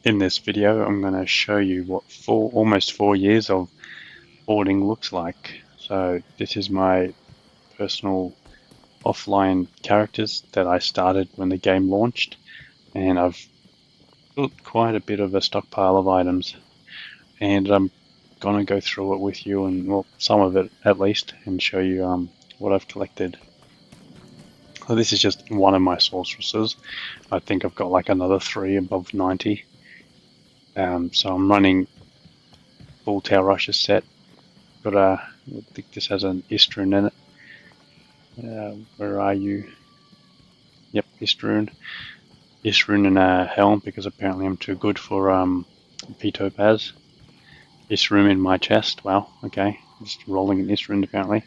In this video, I'm going to show you what almost 4 years of hoarding looks like. So this is my personal offline characters that I started when the game launched, and I've built quite a bit of a stockpile of items, and I'm going to go through it with you, and well, some of it at least, and show you what I've collected. So this is just one of my sorceresses. I think I've got like another 3 above 90. So I'm running full Tail Rushes set. Got I think this has an Istrun in it. Where are you? Yep, Istrun. Istrun and a helm, because apparently I'm too good for P-Topaz. Istrun in my chest. Wow, okay. Just rolling an Istrun apparently.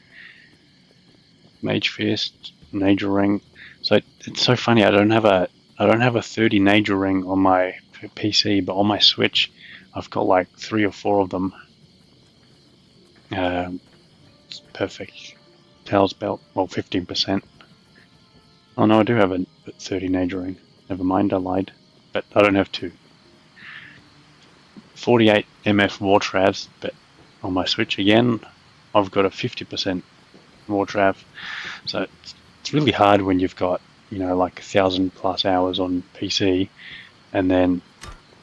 Mage Fist, Nager Ring. So it's so funny. I don't have a 30 Nager Ring on my PC, but on my Switch, I've got like 3 or 4 of them. It's perfect. Tails belt, well, 15%. Oh no, I do have a 30 Nager Ring. Never mind, I lied. But I don't have 2. 48 MF War Travs, but on my Switch again, I've got a 50% War Trav. So it's really hard when you've got, like 1,000+ hours on PC, and then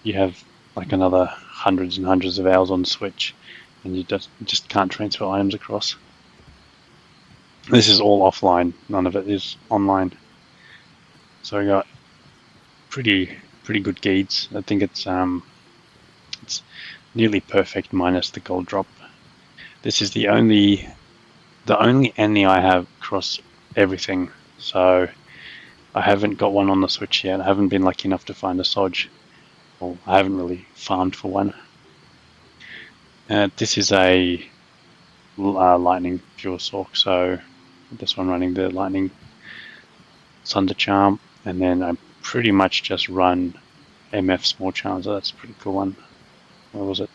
you have like another hundreds and hundreds of hours on Switch, and you just can't transfer items across. This is all offline, none of it is online. So I got pretty good geeds. I think it's nearly perfect minus the gold drop. This is the only any I have across everything. So I haven't got one on the Switch yet. I haven't been lucky enough to find a Sodge. Well, I haven't really farmed for one. This is a lightning pure sork, so this one running the lightning Sunder Charm, and then I pretty much just run MF small charms. So that's a pretty cool one. What was it?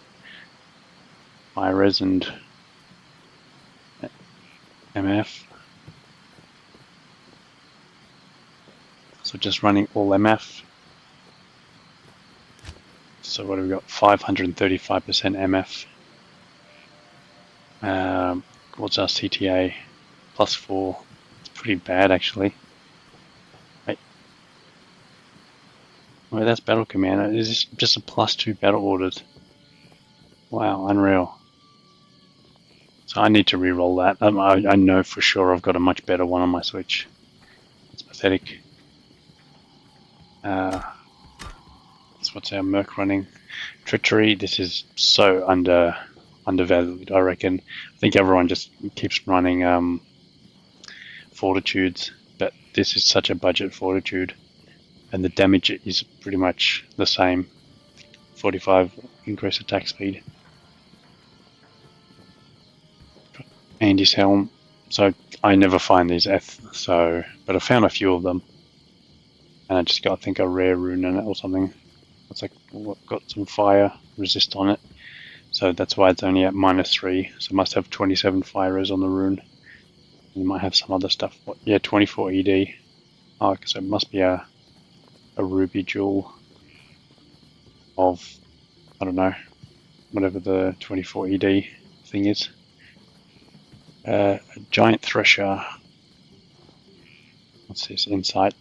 Ires and MF. So just running all MF. So what have we got? 535% MF. What's our CTA? +4. It's pretty bad actually. Wait, that's Battle Commander. Is this just a +2 battle orders? Wow, unreal. So I need to re-roll that. I know for sure I've got a much better one on my Switch. It's pathetic. What's our Merc running? Treachery. This is so undervalued, I reckon. I think everyone just keeps running Fortitudes, but this is such a budget Fortitude, and the damage is pretty much the same. 45 increase attack speed. Andy's helm. So I never find these but I found a few of them, and I just got, I think, a rare rune in it or something. It's like got some fire resist on it, so that's why it's only at -3. So it must have 27 fire res on the rune. You might have some other stuff. Yeah, 24 ED. Oh, so it must be a ruby jewel of, I don't know, whatever the 24 ED thing is. A giant thresher. What's this? Insight.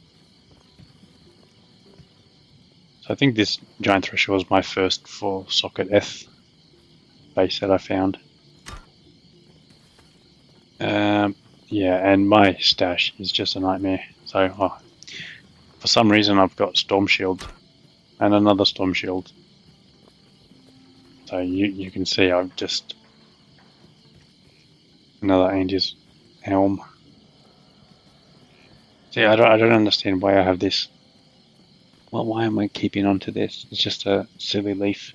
So I think this giant thresher was my first 4-socket F base that I found. Yeah, and my stash is just a nightmare. So for some reason I've got Storm Shield and another Storm Shield. So you can see I've just another Andy's helm. See, I don't understand why I have this. Well, why am I keeping on to this? It's just a silly leaf.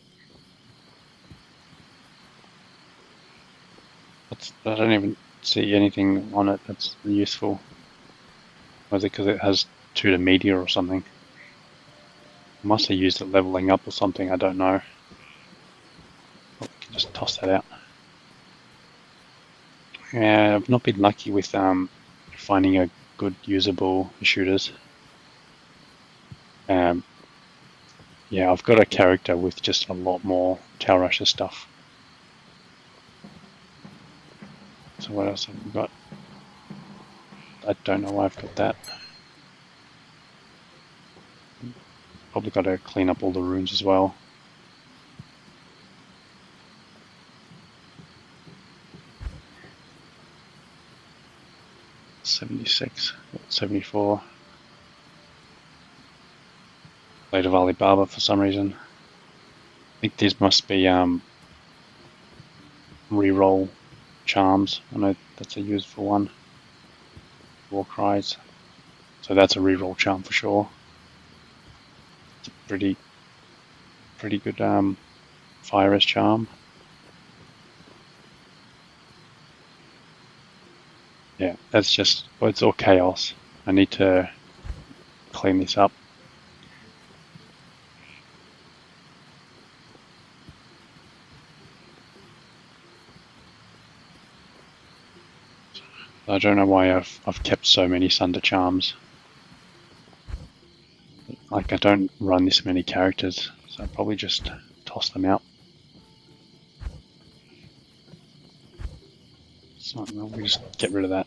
I don't even see anything on it that's useful. Was it because it has 2 to meteor or something? I must have used it leveling up or something, I don't know. Oh, I can just toss that out. Yeah, I've not been lucky with finding a good usable shooters. Yeah, Yeah, I've got a character with just a lot more Tower Rusher stuff. So what else have we got? I don't know why I've got that. Probably got to clean up all the runes as well. $76, $74. Blade of Alibaba for some reason. I think these must be reroll charms. I know that's a useful one. War cries. So that's a reroll charm for sure. It's a pretty good fire charm. Yeah, that's just, well, it's all chaos. I need to clean this up. I don't know why I've kept so many Sunder charms. Like, I don't run this many characters, so I'll probably just toss them out. So we just get rid of that.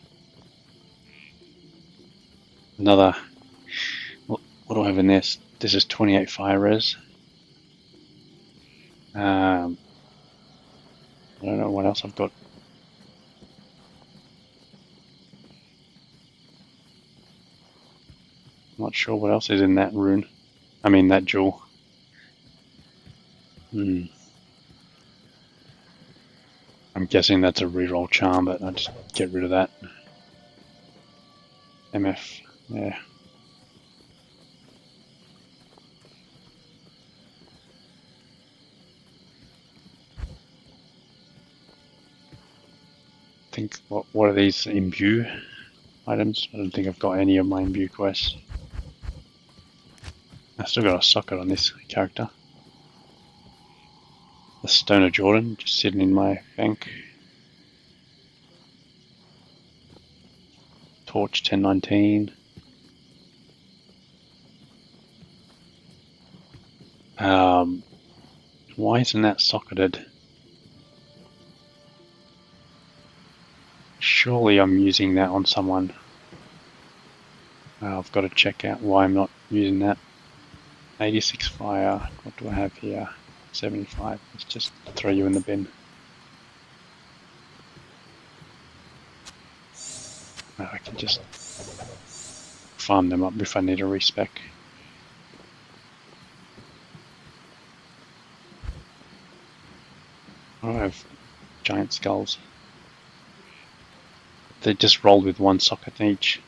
Another. What do I have in this? This is 28 fire res. I don't know what else I've got. I'm not sure what else is in that rune. I mean, that jewel. I'm guessing that's a reroll charm, but I'll just get rid of that. MF, yeah. I think, what are these? Imbue items? I don't think I've got any of my imbue quests. I've still got a socket on this character. The Stone of Jordan, just sitting in my bank. Torch 1019. Why isn't that socketed? Surely I'm using that on someone. I've got to check out why I'm not using that. 86 fire. What do I have here? 75. Let's just throw you in the bin. I can just farm them up if I need a respec. I have giant skulls. They just rolled with one socket each.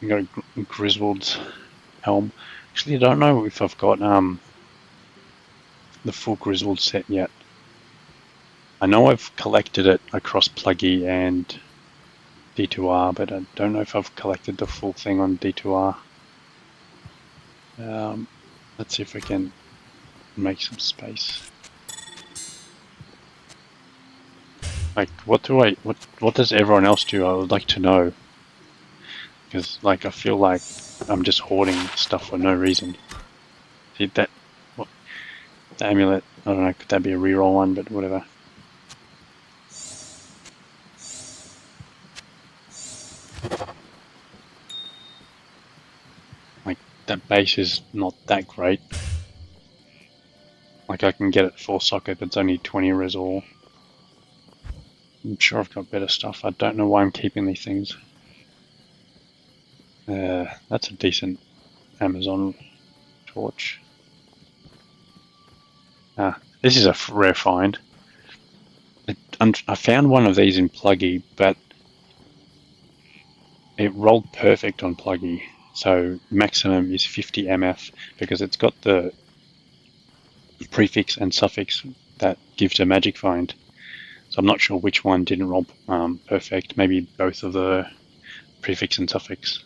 I got a Griswold's helm. Actually, I don't know if I've got the full Griswold set yet. I know I've collected it across Pluggy and D2R, but I don't know if I've collected the full thing on D2R. Let's see if I can make some space. Like, what does everyone else do? I would like to know. Because, like, I feel like I'm just hoarding stuff for no reason. See, the amulet, I don't know, could that be a reroll one, but whatever. Like, that base is not that great. Like, I can get it full socket, but it's only 20 res all. I'm sure I've got better stuff. I don't know why I'm keeping these things. That's a decent Amazon torch. This is a rare find. I found one of these in Pluggy, but it rolled perfect on Pluggy. So maximum is 50 MF because it's got the prefix and suffix that gives a magic find. So I'm not sure which one didn't roll perfect. Maybe both of the prefix and suffix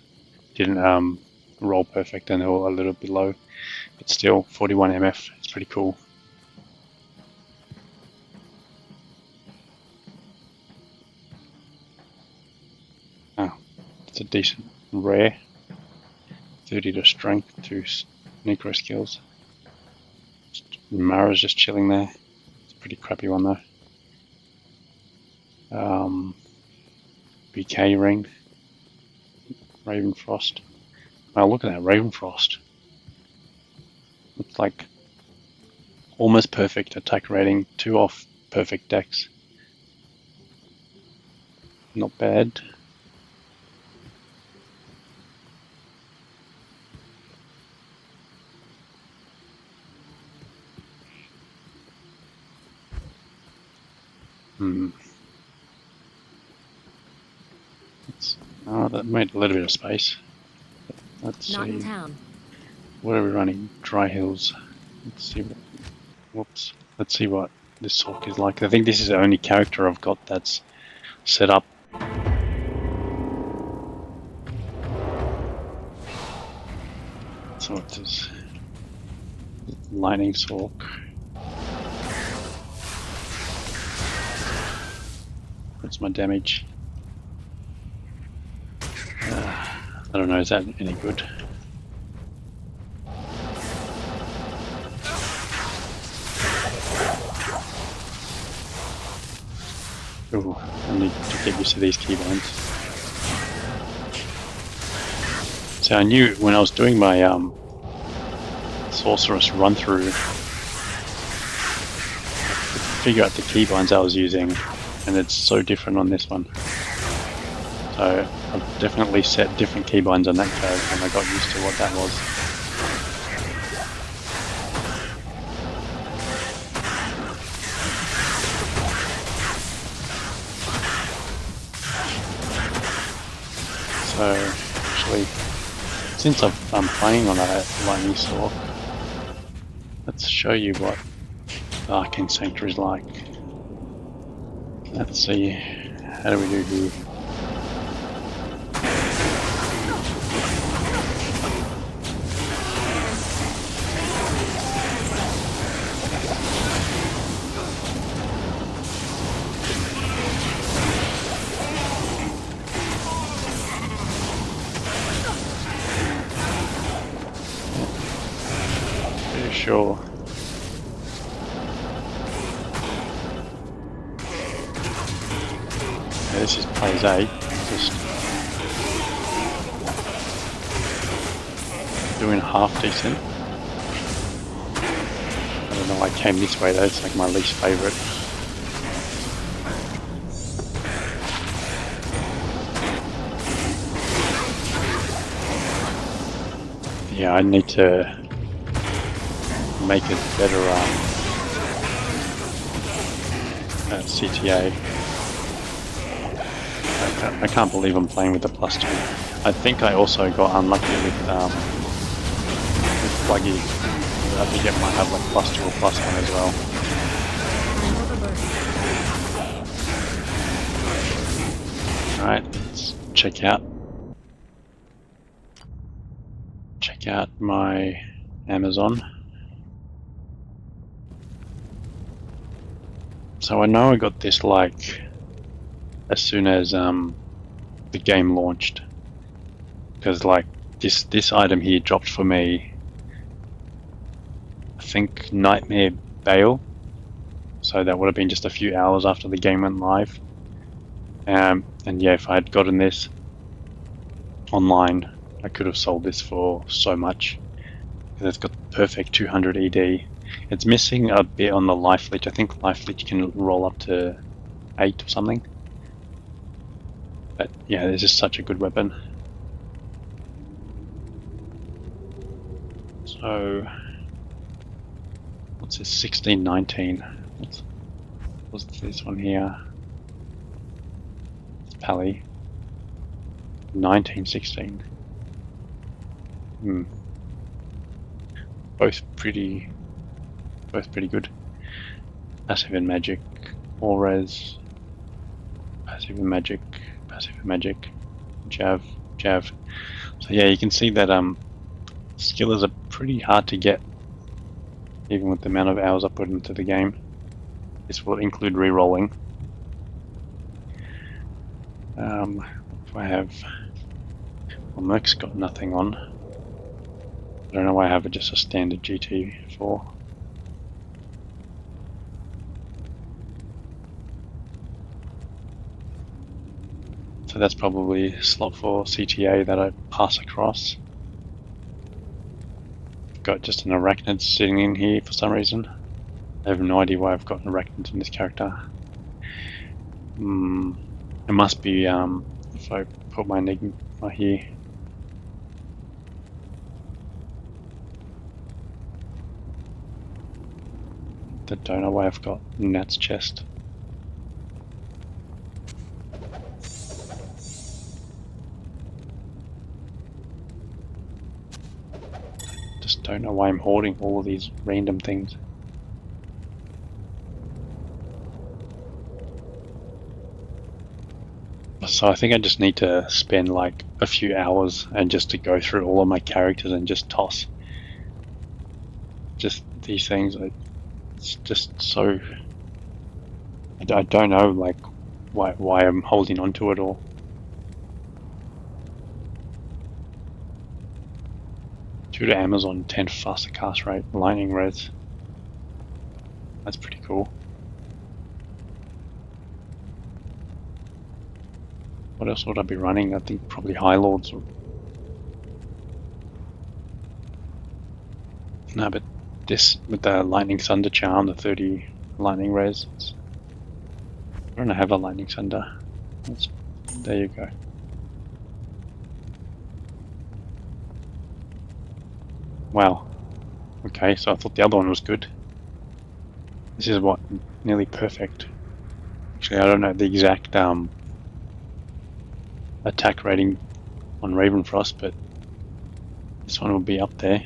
didn't roll perfect and they were a little bit low. But still, 41 MF, it's pretty cool. Oh, it's a decent rare. 30 to strength, 2 necro skills. Mara's just chilling there. It's a pretty crappy one though. BK ring. Ravenfrost. Oh, look at that Ravenfrost. It's like almost perfect attack rating, 2 off perfect dex. Not bad. Oh, that made a little bit of space. Let's Not see. in town. What are we running? Dry Hills. Let's see what. Whoops. Let's see what this Hawk is like. I think this is the only character I've got that's set up. So it is Lightning Hawk. What's my damage? I don't know, is that any good? Ooh, I need to get used to these keybinds. So I knew when I was doing my Sorceress run through, figure out the keybinds I was using, and it's so different on this one. So I've definitely set different keybinds on that character and I got used to what that was. So actually, since I'm playing on a Lightning Stalk, let's show you what the Arcane Sanctuary is like. Let's see, how do we do here? Sure. Yeah, this is plays 8. Just doing half decent. I don't know, I came this way though, it's like my least favourite. Yeah, I need to make it better CTA. I can't believe I'm playing with the +2. I think I also got unlucky with Pluggy. I think it might have like +2 or +1 as well. Alright, let's check out my Amazon. So I know I got this like as soon as the game launched, because like this item here dropped for me, I think Nightmare Bale, so that would have been just a few hours after the game went live. And yeah, if I had gotten this online, I could have sold this for so much, because it's got perfect 200 ED. It's missing a bit on the life leech. I think life leech can roll up to 8 or something. But yeah, this is such a good weapon. So what's this? 1619. What's this one here? It's Pally. 1916. Both pretty good. Passive and magic, all res. Passive and magic, jav. So yeah, you can see that skillers are pretty hard to get, even with the amount of hours I put into the game. This will include re-rolling. What do I have? Well, Merc's got nothing on. I don't know why I have just a standard GT4. So that's probably slot 4 CTA that I pass across. Got just an arachnid sitting in here for some reason. I have no idea why I've got an arachnid in this character. It must be if I put my enigma here. I don't know why I've got Nat's chest. Just don't know why I'm hoarding all of these random things. So I think I just need to spend like a few hours and just to go through all of my characters and just toss just these things. It's just so I don't know like why I'm holding on to it all. Due to Amazon, 10 faster cast rate, lightning res. That's pretty cool. What else would I be running? I think probably High Lords. No, but this with the Lightning Thunder charm, the 30 lightning res. I don't have a Lightning Thunder. There you go. Wow. Okay, so I thought the other one was good. This is what, nearly perfect. Actually, I don't know the exact attack rating on Ravenfrost, but this one will be up there.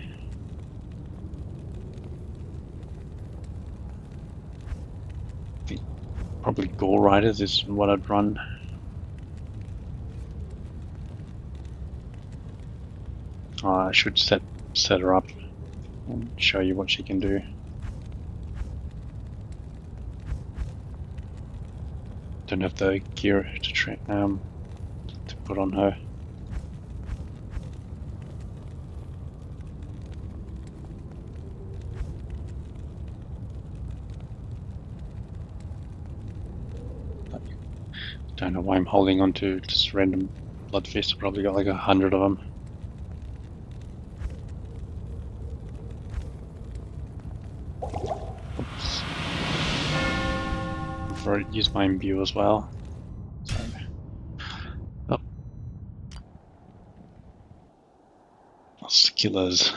I think probably Gore Riders is what I'd run. I should set her up and show you what she can do. Don't have the gear to put on her. Don't know why I'm holding on to just random bloodfists. Probably got like 100 of them. Oops. Before I use my imbue as well. So, oh. Skillers.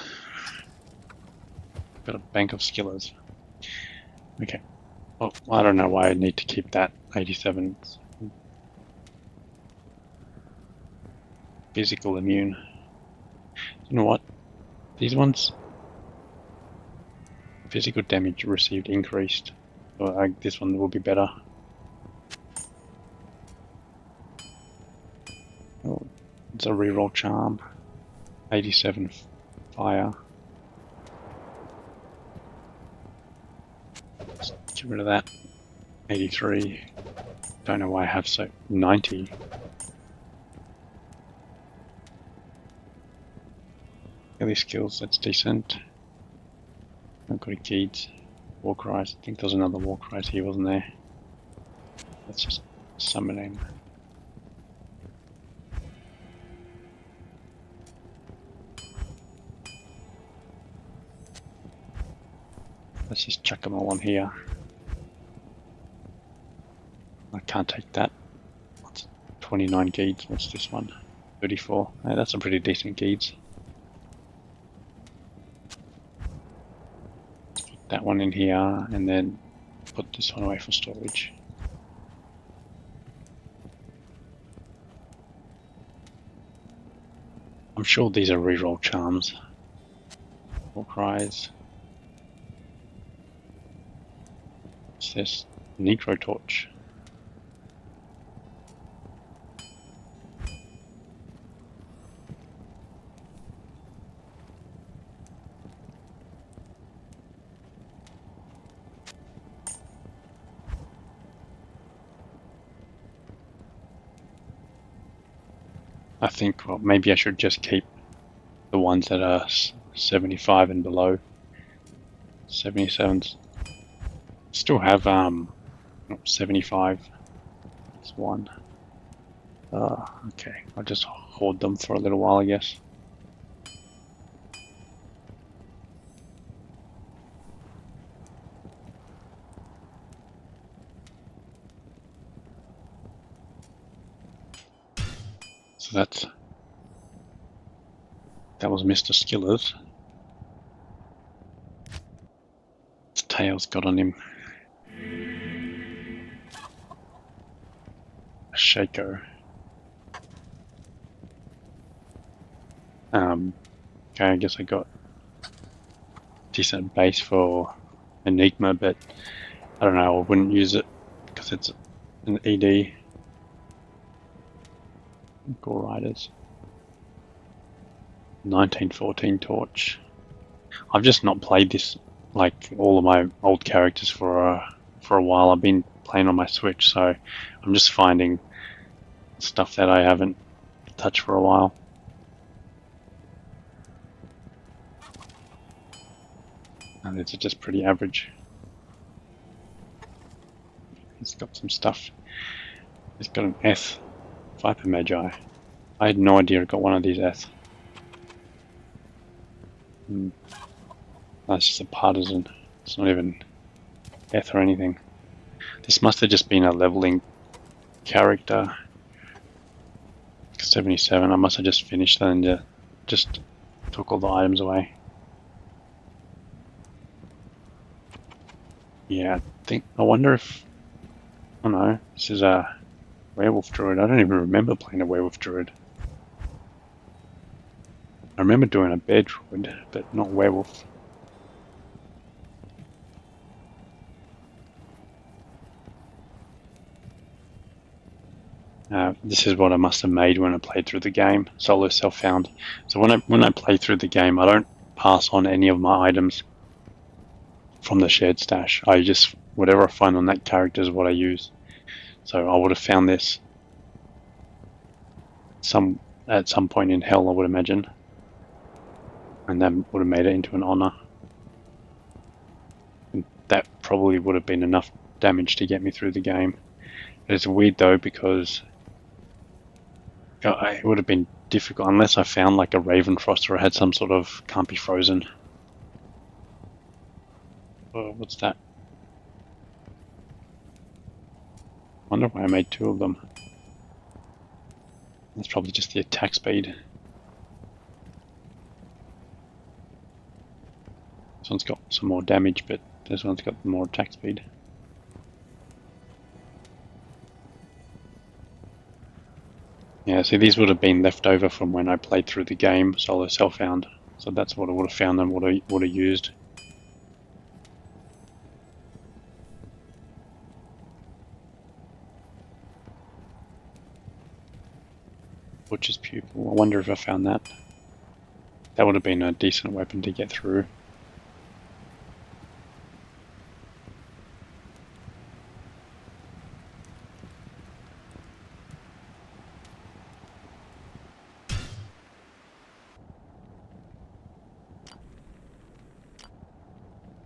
Got a bank of skillers. Okay. Well, I don't know why I need to keep that 87. Physical immune. You know what? These ones, physical damage received increased. So this one will be better. Oh, it's a reroll charm. 87 fire. Let's get rid of that. 83. Don't know why I have so 90. Daily skills, that's decent. I've got a Keeds. War cries. I think there's another war cries here, wasn't there? Let's just summon him. Let's just chuck them all on here. I can't take that. What's 29 Keeds? What's this one? 34. Hey, that's a pretty decent Keeds. That one in here, and then put this one away for storage. I'm sure these are reroll charms. War cries. What's this? Necro torch. I think, well, maybe I should just keep the ones that are 75 and below. 77s. Still have 75. That's one. Okay, I'll just hoard them for a little while, I guess. So that was Mr. Skillers. His tail's got on him. A Shako. Okay, I guess I got decent base for Enigma, but I don't know, I wouldn't use it because it's an ED. Riders. 1914 torch. I've just not played this like all of my old characters for a while. I've been playing on my Switch, so I'm just finding stuff that I haven't touched for a while. And it's just pretty average. It's got some stuff. It's got an S. Viper Magi. I had no idea it got one of these S. That's just a partisan. It's not even Eth or anything. This must have just been a leveling character. 77. I must have just finished that and just took all the items away. Yeah, I wonder if... I don't know. This is a werewolf druid. I don't even remember playing a werewolf druid. I remember doing a bear druid, but not werewolf. This is what I must have made when I played through the game, solo self-found. So when I play through the game, I don't pass on any of my items from the shared stash. I just, whatever I find on that character is what I use. So I would have found this at some point in hell, I would imagine. And that would have made it into an honor. And that probably would have been enough damage to get me through the game. It's weird though, because it would have been difficult unless I found like a Ravenfrost or I had some sort of can't be frozen. Oh, what's that? I wonder why I made two of them. That's probably just the attack speed. This one's got some more damage, but this one's got more attack speed. Yeah, see, these would have been left over from when I played through the game, solo self-found. So that's what I would have found and what I would have used. Butcher's Pupil. I wonder if I found that. That would have been a decent weapon to get through.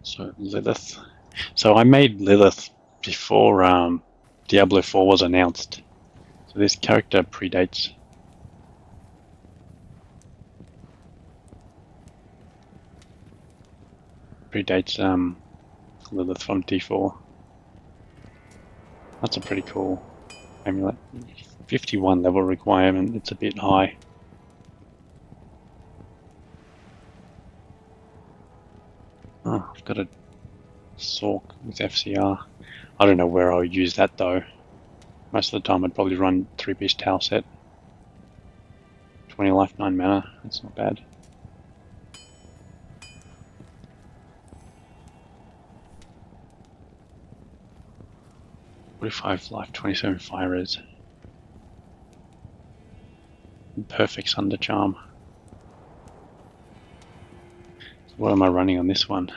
So Lilith. So I made Lilith before Diablo 4 was announced. So this character predates Lilith from D4. That's a pretty cool amulet. 51 level requirement, it's a bit high. Oh, I've got a Sork with FCR. I don't know where I'll use that though. Most of the time I'd probably run 3-piece towel set. 20 life, 9 mana, that's not bad. $45 life, 27 fire res. Perfect Sunder Charm. So what am I running on this one?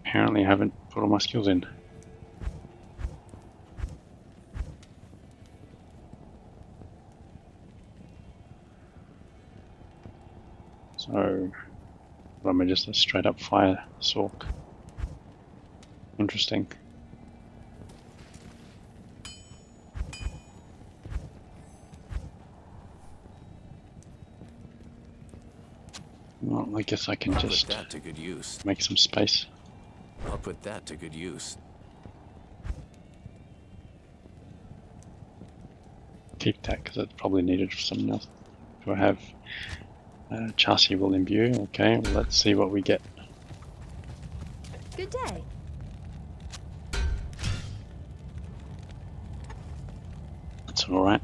Apparently I haven't put all my skills in. So, am I just a straight up fire sork? Interesting. Well, I guess I can just Put that to good use. make some space. I'll put that to good use. Keep that because it's probably needed for something else. Do I have chassis will imbue? Okay, well, let's see what we get. Good day. That's alright.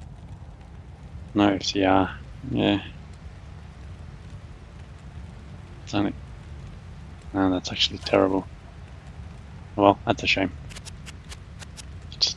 No FCR. Yeah. It's only... No, that's actually terrible. Well, that's a shame. It's...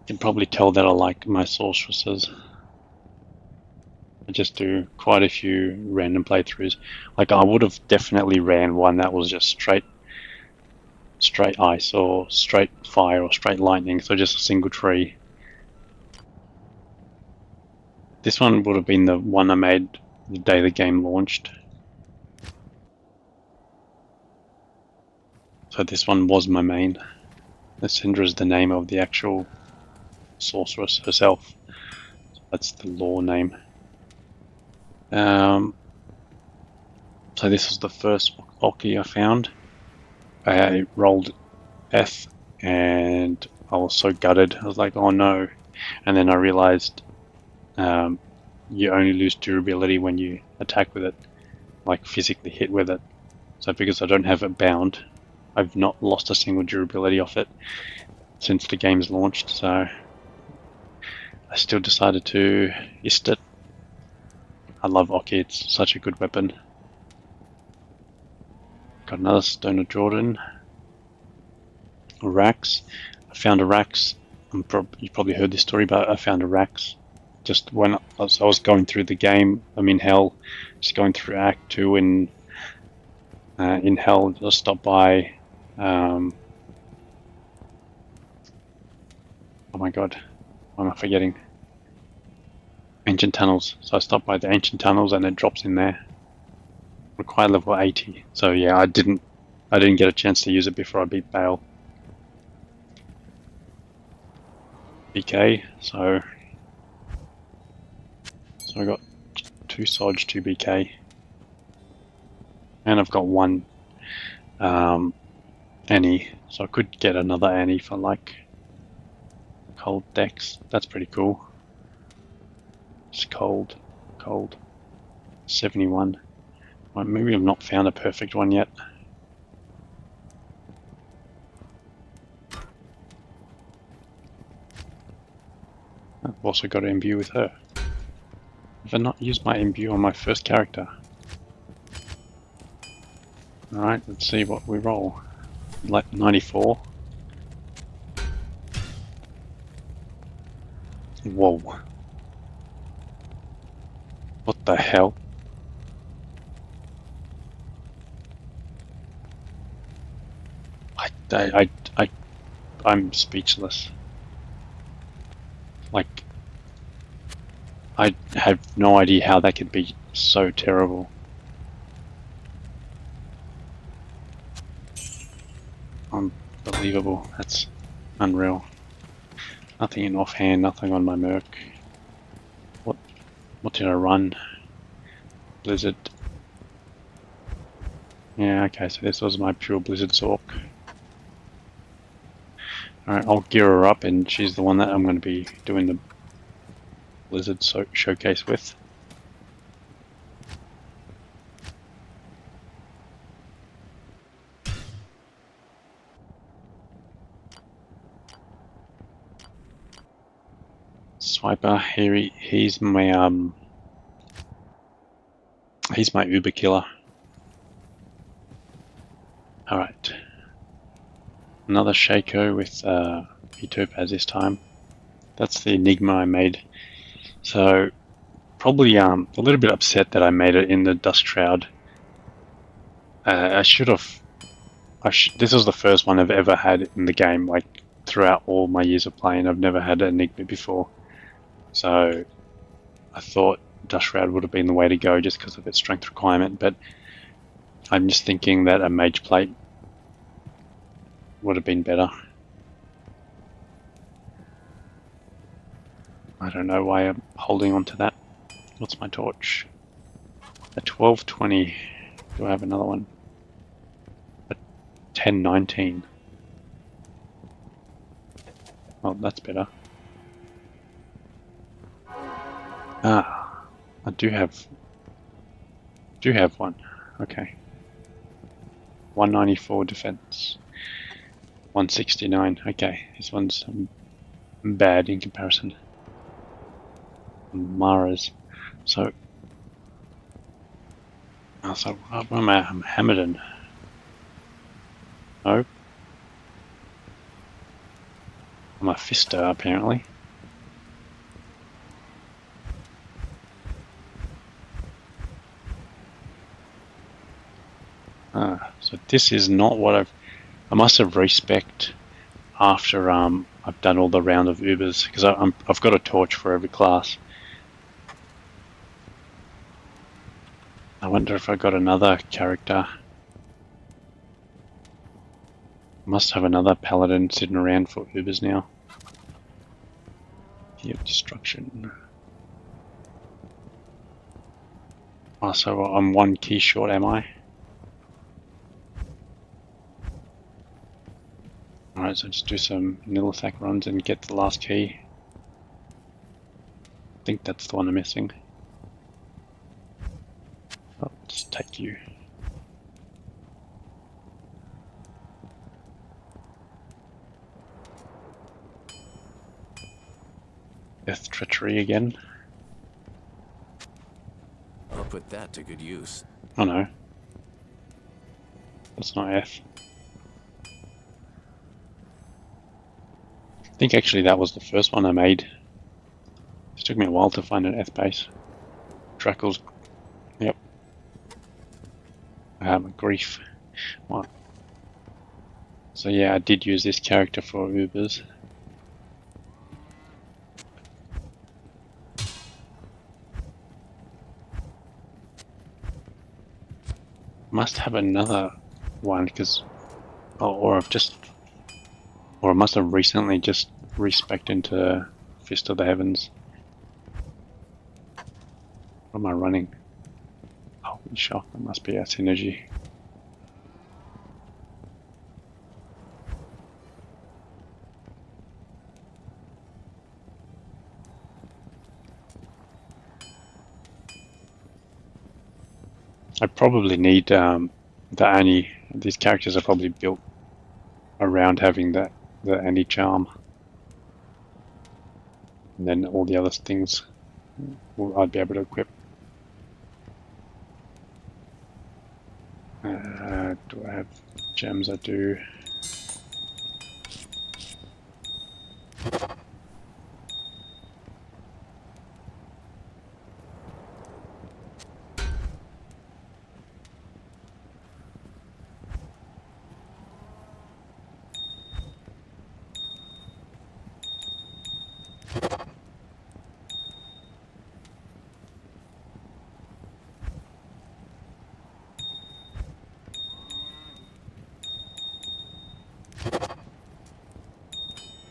You can probably tell that I like my sorceresses. I just do quite a few random playthroughs. Like, I would have definitely ran one that was just straight ice or straight fire or straight lightning, so just a single tree. This one would have been the one I made the day the game launched. So this one was my main. Lysindra is the name of the actual sorceress herself. That's the lore name. So this was the first Oki I found. I rolled F and I was so gutted. I was like, oh no. And then I realized you only lose durability when you attack with it, like physically hit with it. So because I don't have it bound, I've not lost a single durability off it since the game's launched. So I still decided to ist it. I love Oki, it's such a good weapon. Got another Stone of Jordan. Rax. I found a Rax. You probably heard this story, but I found a Rax just when I was going through the game. I'm in hell, just going through Act 2 in hell. Just stopped by. Oh my god, what am I forgetting? Ancient Tunnels. So I stopped by the Ancient Tunnels and it drops in there. Required level 80. So yeah, I didn't get a chance to use it before I beat Bale. BK, so I got 2 Sodge, 2 BK. And I've got 1 Annie, so I could get another Annie for like cold decks. That's pretty cool. It's cold. 71. Well, maybe I've not found a perfect one yet. I've also got to imbue with her. Have I not used my imbue on my first character? Alright, let's see what we roll. Like 94. Whoa. What the hell? I'm speechless. Like, I have no idea how that could be so terrible. Unbelievable. That's unreal. Nothing in offhand, nothing on my Merc. What did I run? Blizzard. Yeah, okay, so this was my pure Blizzard Zork. Alright, I'll gear her up and she's the one that I'm going to be doing the Blizzard showcase with. Swiper, he's my Uber killer. Alright. Another Shako with Topaz this time. That's the enigma I made. So probably a little bit upset that I made it in the dust shroud. I should have. This was the first one I've ever had in the game. Like throughout all my years of playing, I've never had an enigma before. So I thought dust shroud would have been the way to go just because of its strength requirement. But I'm just thinking that a mage plate would have been better. I don't know why I'm holding on to that. What's my torch? A 1220. Do I have another one? A 1019. Oh, that's better. Ah, I do have one. Okay. 194 defense. 169. Okay, this one's bad in comparison. Mara's. So, where am I? I'm Hamilton. No. I'm a Fister, apparently. So this is not what I must have respect after I've done all the round of Ubers because I've got a torch for every class. I wonder if I got another character. Must have another paladin sitting around for Ubers now. Here, destruction. Oh, so I'm one key short, am I? Alright, so just do some Nilithak runs and get the last key. I think that's the one I'm missing. I'll just take you. Death treachery again. I'll put that to good use. Oh no. That's not F. I think actually that was the first one I made. It took me a while to find an F base. Drackle's. Yep. Grief. What? So yeah, I did use this character for Ubers. Must have another one because, or I must have recently just respec'd into Fist of the Heavens. What am I running? Holy shock! That must be our synergy. I probably need these characters are probably built around having the anti-charm. And then all the other things I'd be able to equip. Do I have gems? I do.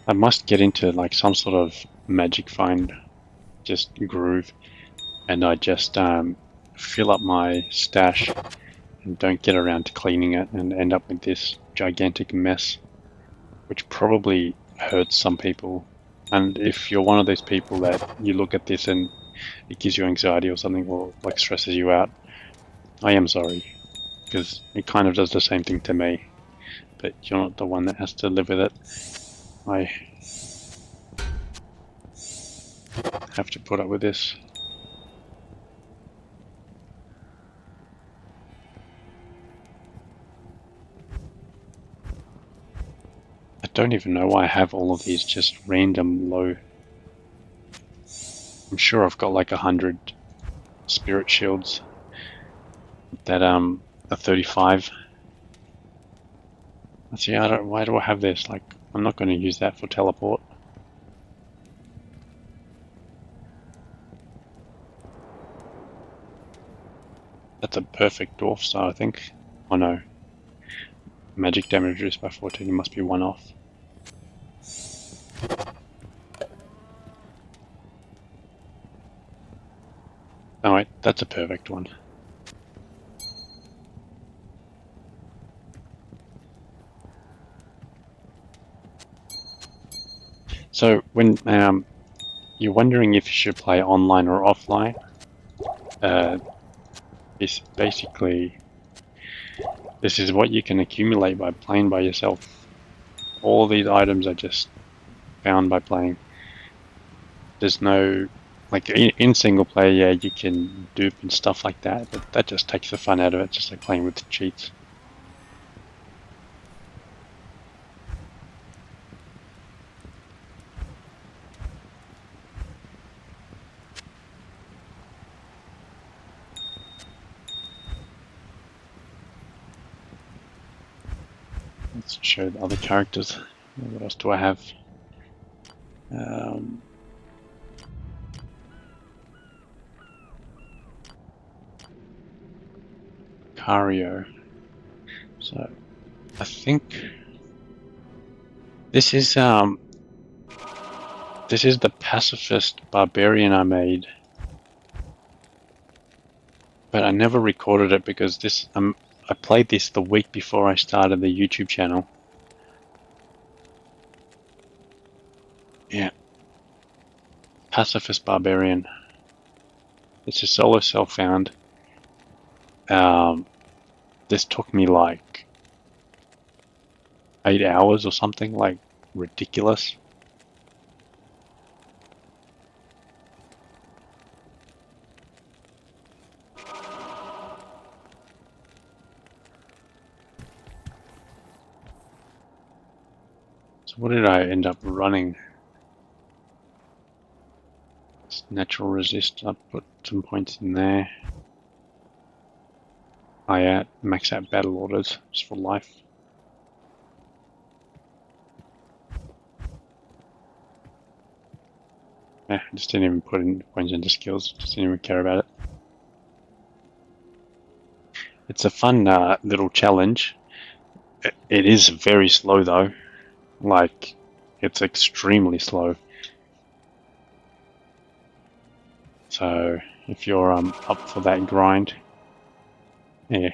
I must get into like some sort of magic find, just groove, and I just fill up my stash and don't get around to cleaning it and end up with this gigantic mess, which probably hurts some people. And if you're one of those people that you look at this and it gives you anxiety or something, or like stresses you out, I am sorry, because it kind of does the same thing to me. But you're not the one that has to live with it. I have to put up with this. I don't even know why I have all of these just random low I'm sure I've got like 100 spirit shields that are 35. Let's see, why do I have this? Like, I'm not going to use that for teleport. That's a perfect dwarf star, I think. Oh no. Magic damage reduced by 14, it must be one off. Oh wait, that's a perfect one. So when you're wondering if you should play online or offline, this basically, this is what you can accumulate by playing by yourself. All these items are just found by playing. There's no, like in single player, yeah, you can dupe and stuff like that, but that just takes the fun out of it, just like playing with cheats. Let's show the other characters. What else do I have? Cario. So I think this is the pacifist barbarian I made, but I never recorded it because this I played this the week before I started the YouTube channel. Yeah, pacifist barbarian. It's a solo self-found. This took me like 8 hours or something, like ridiculous. So what did I end up running? It's natural resist, I put some points in there. I max out battle orders just for life. Yeah, I just didn't even put in points into skills, just didn't even care about it. It's a fun little challenge. It is very slow though, like it's extremely slow. So if you're up for that grind, yeah.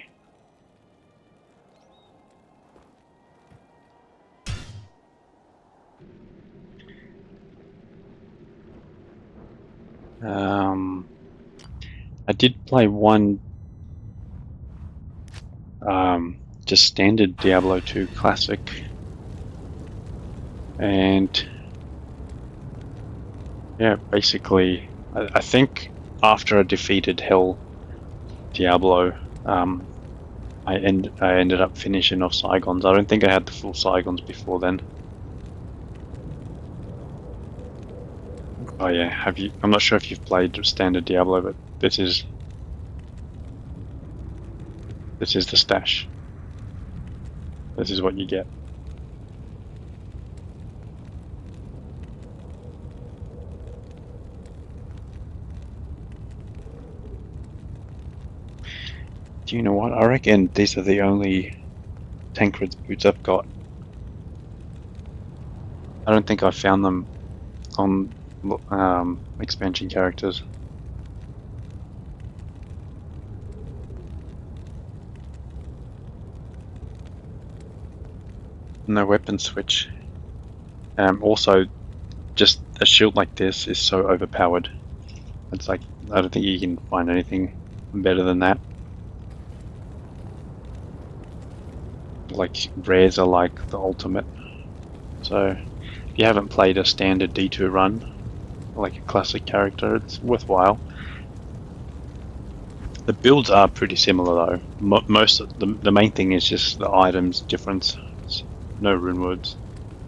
I did play one just standard Diablo II classic, and yeah, basically I think after I defeated Hell Diablo, I ended up finishing off Saigons. I don't think I had the full Saigons before then. Oh yeah, have you? I'm not sure if you've played standard Diablo, but this is the stash. This is what you get. Do you know what? I reckon these are the only Tancred's boots I've got. I don't think I found them on expansion characters. No weapon switch. Also, just a shield like this is so overpowered. It's like, I don't think you can find anything better than that. Like, rares are like the ultimate. So, if you haven't played a standard D2 run, like a classic character, it's worthwhile. The builds are pretty similar though. Most of the main thing is just the items difference. It's no rune words,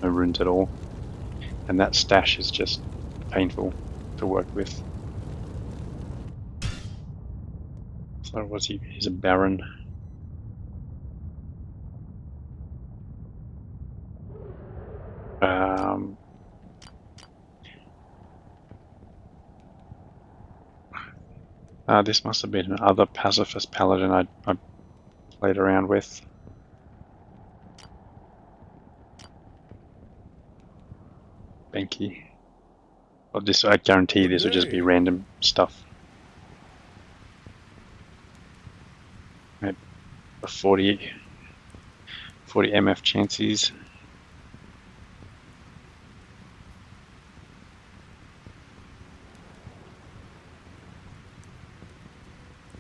no runes at all, and that stash is just painful to work with. Or was he? He's a baron. This must have been another pacifist paladin I played around with. Benki. Well, this, I guarantee this would just be random stuff. Right, a 40 MF chances.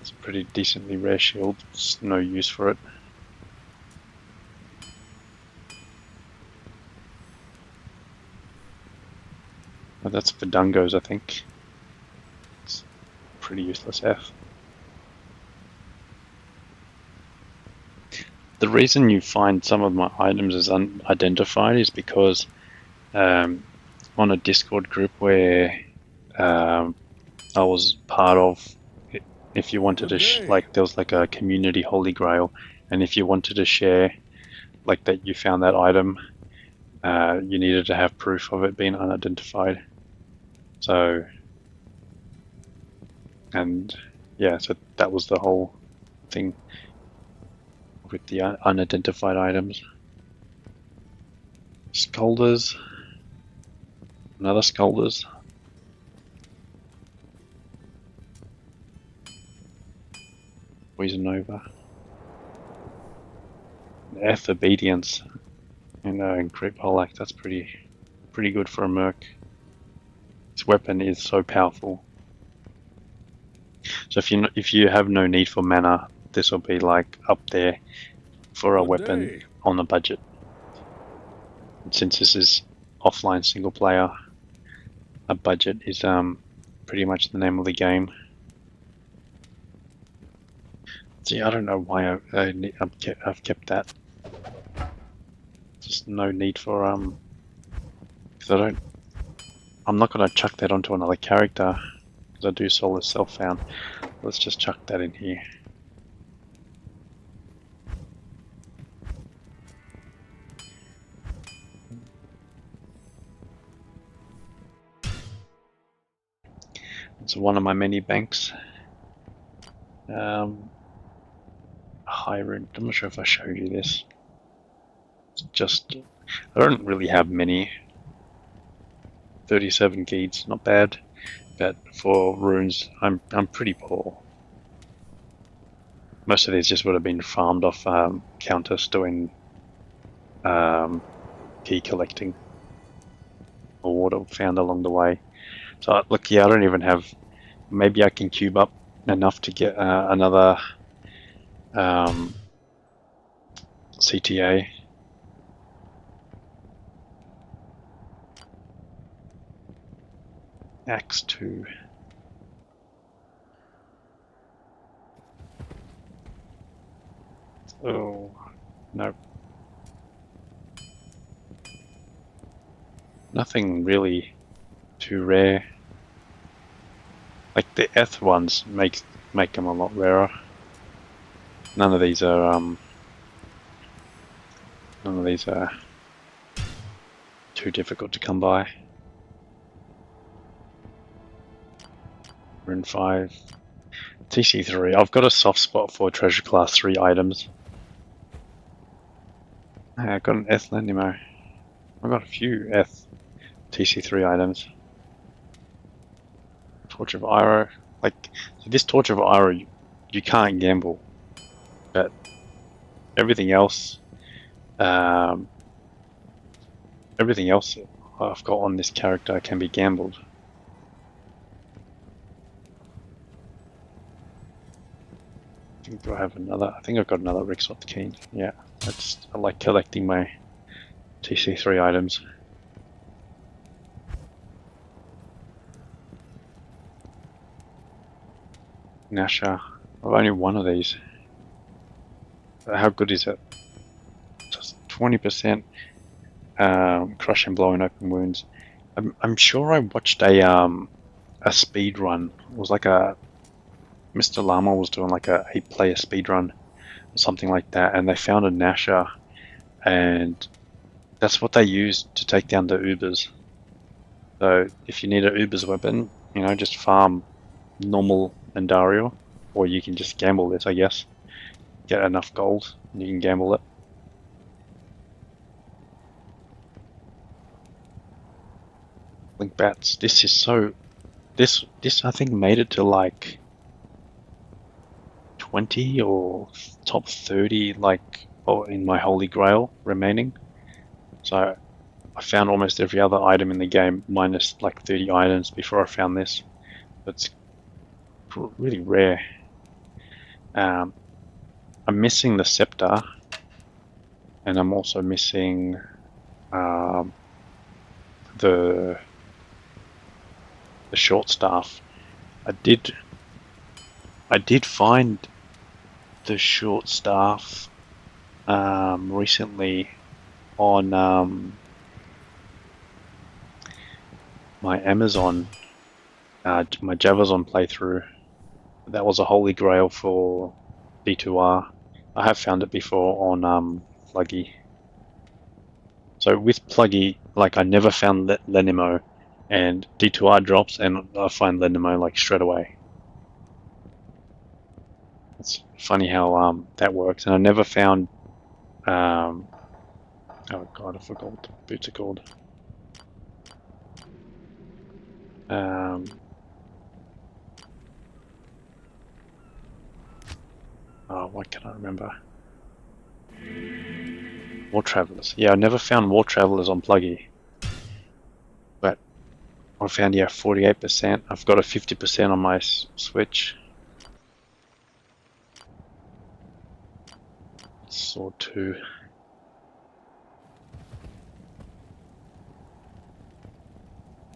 It's a pretty decently rare shield. Just no use for it. But that's for dungos, I think. It's pretty useless F. The reason you find some of my items as unidentified is because on a Discord group where I was part of, if you wanted to, like, there was like a community holy grail, and if you wanted to share, like, that you found that item, you needed to have proof of it being unidentified. So, and yeah, so that was the whole thing with the unidentified items. Scolders. Another Scolders. Poison Nova. F Obedience. And Grip Holak. That's pretty good for a merc. This weapon is so powerful. So if you have no need for mana, this will be like up there for a weapon on a budget. And since this is offline single player, a budget is pretty much the name of the game. See, I don't know why I've kept that. Just no need for because I'm not gonna chuck that onto another character because I do Soulless Self-Found. Let's just chuck that in here. It's one of my many banks. High rune. I'm not sure if I showed you this. It's just, I don't really have many. 37 geeds, not bad. But for runes, I'm pretty poor. Most of these just would have been farmed off Countess doing key collecting or water found along the way. So look, yeah, I don't even have. Maybe I can cube up enough to get another CTA. Axe 2. Oh, no. Nothing really too rare. Like the Eth ones make them a lot rarer. None of these are too difficult to come by. Rune 5. TC3. I've got a soft spot for treasure class 3 items. I got an Eth Lendimo. I've got a few Eth TC3 items. Torch of Iroh. Like, this Torch of Iroh, you can't gamble. But everything else I've got on this character can be gambled. Do I have another? I think I've got another Rixoth Keen. Yeah, I like collecting my TC3 items. Nasha. I've only one of these. How good is it? Just 20% crush and blow in open wounds. I'm sure I watched a speed run. It was like a Mr. Llama was doing like a 8-player speedrun or something like that, and they found a Nasher, and that's what they used to take down the Ubers. So if you need an Uber's weapon, just farm normal Endario, or you can just gamble this, I guess. Get enough gold, and you can gamble it. Link bats. This is so. This I think made it to like 20 or top 30, like, in my Holy Grail remaining. So I found almost every other item in the game minus like 30 items before I found this. It's really rare. I'm missing the scepter, and I'm also missing um, the short staff. I did find the short staff recently on my Amazon, my Javazon playthrough. That was a holy grail for D2R. I have found it before on Pluggy. So with Pluggy, like I never found Lenimo, and D2R drops, and I find Lenimo like straight away. It's funny how that works, and I never found. Oh god, I forgot what the boots are called. Oh, why can't I remember? War Travelers. Yeah, I never found War Travelers on Pluggy, but I found 48%. I've got a 50% on my Switch. Sword 2.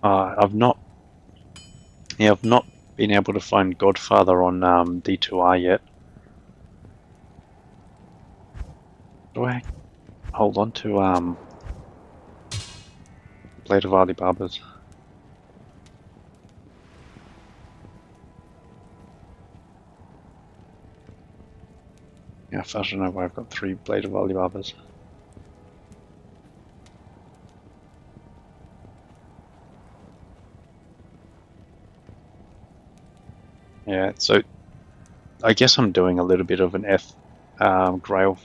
I've not. Yeah, I've not been able to find Godfather on D2R yet. Do I hold on to Blade of Alibaba's? Yeah, I don't know why I've got 3 Blade of Alibabas. Yeah, so I guess I'm doing a little bit of an Grail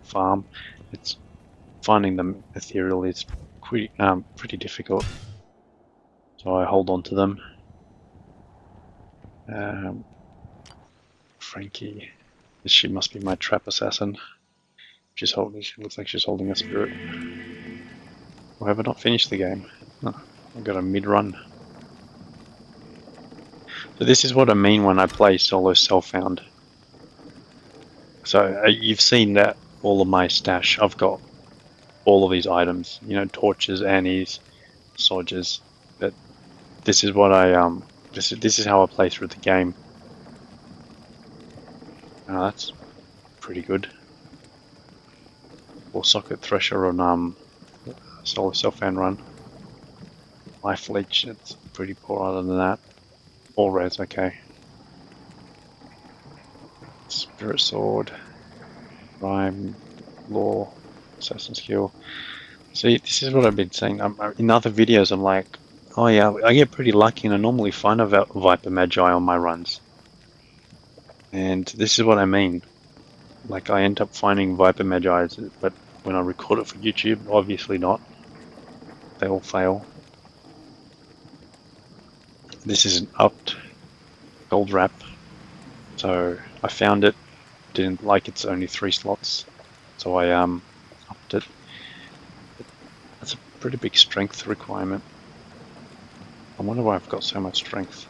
farm. It's finding the ethereal is pretty difficult, so I hold on to them. Frankie, she must be my trap assassin. She looks like she's holding a spirit. Or have I not finished the game? Oh, I've got a mid-run. So this is what I mean when I play solo self-found. So you've seen that all of my stash. I've got all of these items. Torches, annies, soldiers. But this is what this is how I play through the game. That's pretty good. Or socket thresher on solo self-found run. Life leech. It's pretty poor other than that. All res, okay. Spirit sword. Rhyme, law, assassin's skill. See, this is what I've been saying. In other videos, I'm like, oh yeah, I get pretty lucky, and I normally find a Viper Magi on my runs. And this is what I mean. Like, I end up finding Viper Magi, but when I record it for YouTube, obviously not. They all fail. This is an upped gold wrap. So I found it, didn't like it's only 3 slots, so I upped it. That's a pretty big strength requirement. I wonder why I've got so much strength.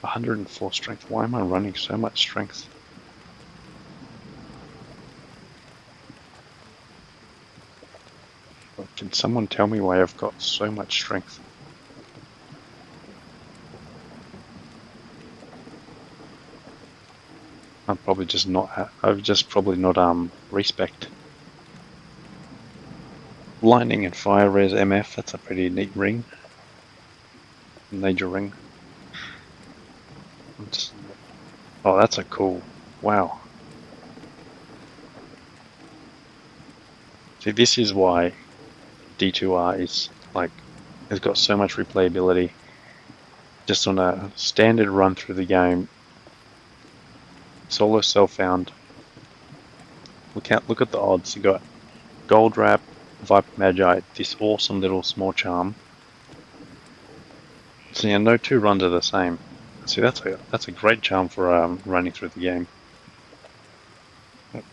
104 strength. Why am I running so much strength? Can someone tell me why I've got so much strength? I'm probably just not. I've just probably not respect. Lightning and fire res MF. That's a pretty neat ring. Major ring. Oh, that's a cool. Wow. See, this is why D2R is like has got so much replayability. Just on a standard run through the game, solo self-found. Look at the odds. You got Gold Wrap, Viper Magi, this awesome little small charm. So yeah, no two runs are the same. See, that's a great charm for running through the game. But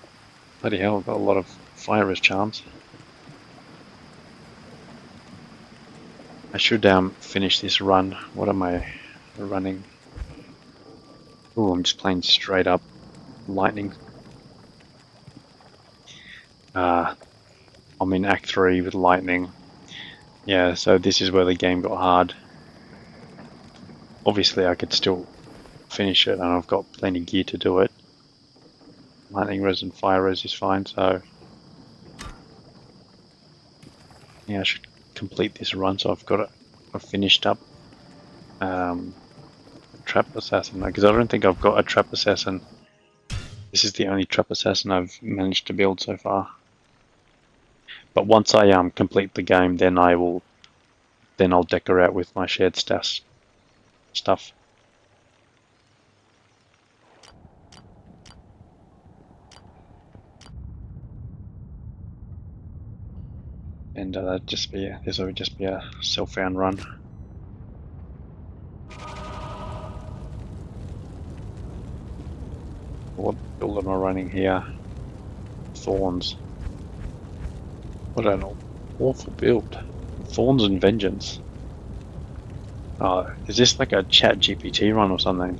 bloody hell, I've got a lot of fire res charms. I should finish this run. What am I running? Oh, I'm just playing straight up lightning. Uh, I'm in Act 3 with lightning. Yeah, so this is where the game got hard. Obviously, I could still finish it, and I've got plenty of gear to do it. Lightning res and fire res is fine, so yeah, I should complete this run. So I've finished up um, Trap Assassin, because I don't think I've got a Trap Assassin. This is the only Trap Assassin I've managed to build so far. But once I complete the game, then I'll decorate with my shared stash stuff. And this will just be a self-found run. What build am I running here? Thorns. What an awful build. Thorns and Vengeance. Oh, is this like a chat GPT run or something?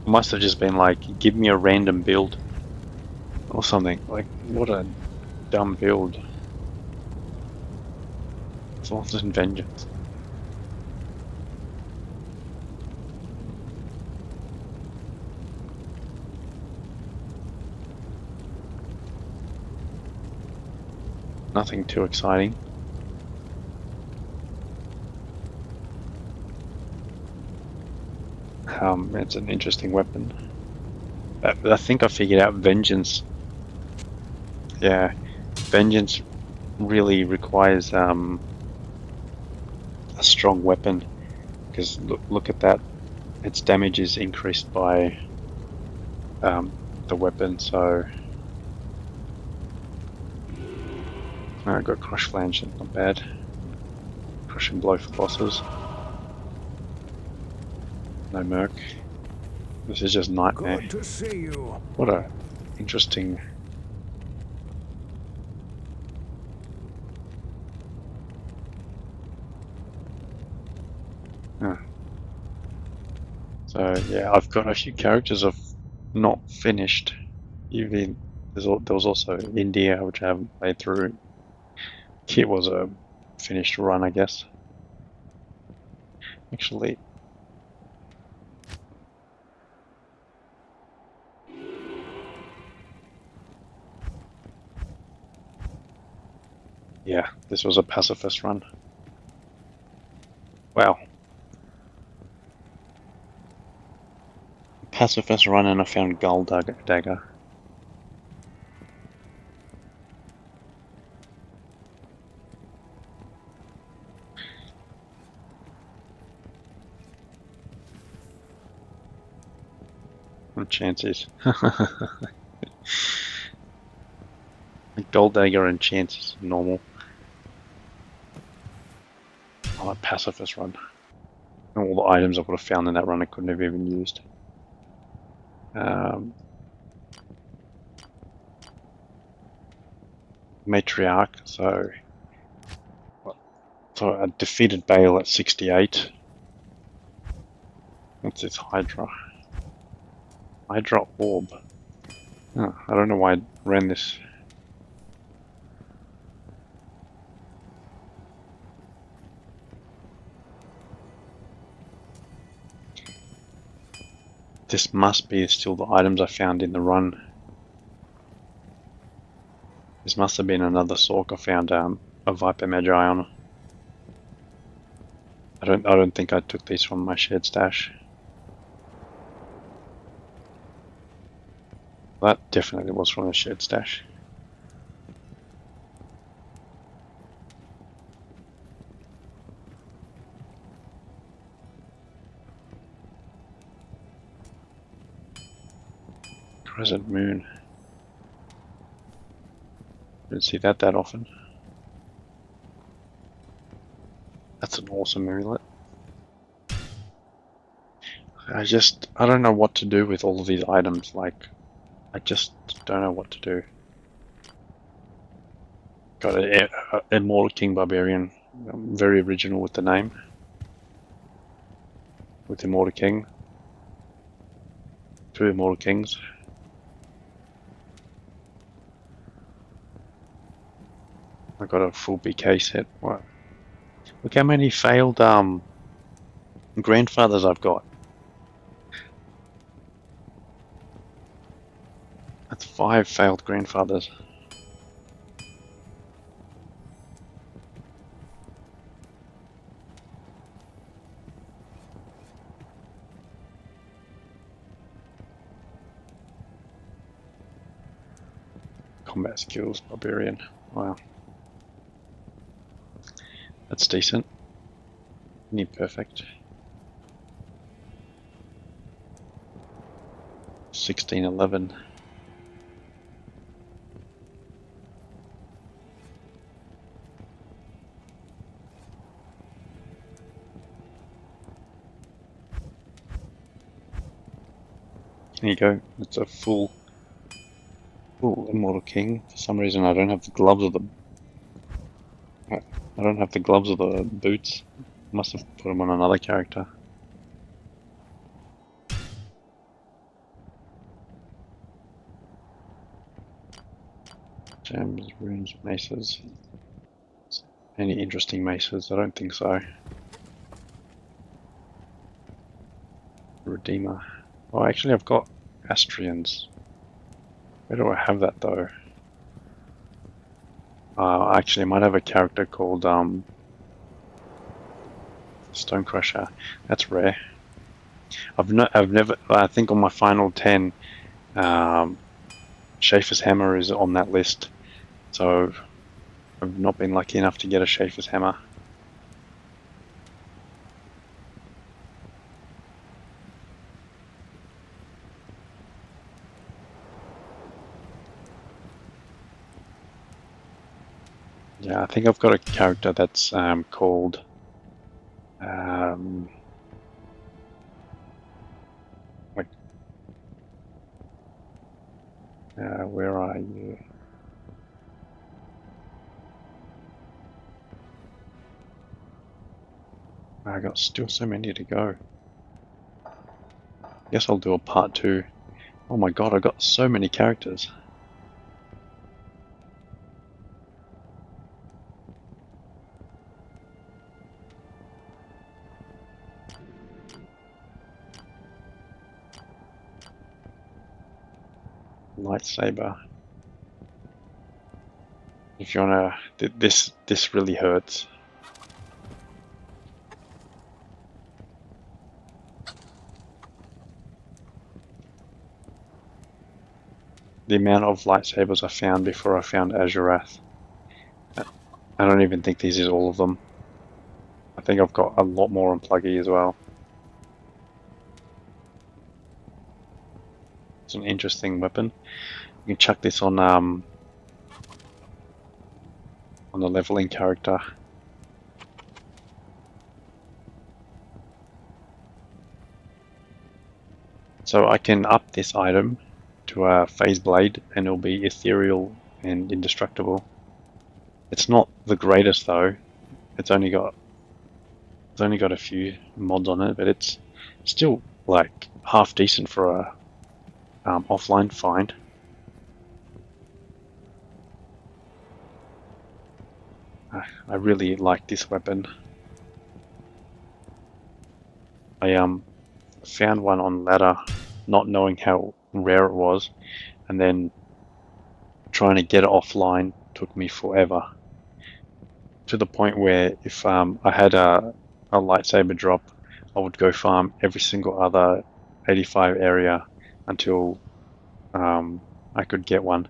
It must have just been like, give me a random build or something. Like, what a dumb build. Thorns and Vengeance. Nothing too exciting. It's an interesting weapon. I think I figured out Vengeance. Yeah, Vengeance really requires a strong weapon, because look at that. Its damage is increased by the weapon, so I got Crush Flange, not bad. Crush and Blow for bosses. No Merc. This is just Nightmare. Good to see you. What a interesting... So yeah, I've got a few characters I've not finished. Even there was also India, which I haven't played through. It was a finished run, I guess. Actually, yeah, this was a pacifist run. Wow. Pacifist run, and I found Gold Dagger. What chances? Gold Dagger and chances normal. Oh, a pacifist run. And all the items I would have found in that run I couldn't have even used. Matriarch, so I defeated Bale at 68. What's this Hydra? Hydra Orb. Oh, I don't know why I ran this. This must be still the items I found in the run. This must have been another Sork I found a Viper Magi on. I don't think I took these from my shared stash. That definitely was from the shared stash. Crescent moon. Didn't see that often. That's an awesome amulet. I don't know what to do with all of these items. Like, I just don't know what to do. Got a Immortal King Barbarian. Very original with the name. With Immortal King. 2 Immortal Kings. I got a full BK set. What? Look how many failed grandfathers I've got. That's 5 failed grandfathers. Combat skills, Barbarian. Wow. That's decent. Near perfect. 1611. There you go. It's a full Immortal King. For some reason, I don't have the gloves or the I don't have the gloves or the boots. Must have put them on another character. Gems, runes, maces. Any interesting maces? I don't think so. Redeemer. Oh, actually, I've got Astrians. Where do I have that though? Actually, I might have a character called Stonecrusher. That's rare. I've never. I think on my final 10, Schaefer's Hammer is on that list. So I've not been lucky enough to get a Schaefer's Hammer. Yeah, I think I've got a character that's called like where are you? I got still so many to go. Guess I'll do a part 2. Oh my god, I got so many characters. Lightsaber. If you wanna, this really hurts. The amount of lightsabers I found before I found Azurath. I don't even think this is all of them. I think I've got a lot more on Pluggy as well. It's an interesting weapon. You can chuck this on the leveling character. So I can up this item to a phase blade and it'll be ethereal and indestructible. It's not the greatest though. It's only got a few mods on it, but it's still like half decent for a offline find. I really like this weapon. I found one on ladder, not knowing how rare it was, and then trying to get it offline took me forever. To the point where if I had a lightsaber drop, I would go farm every single other 85 area until I could get one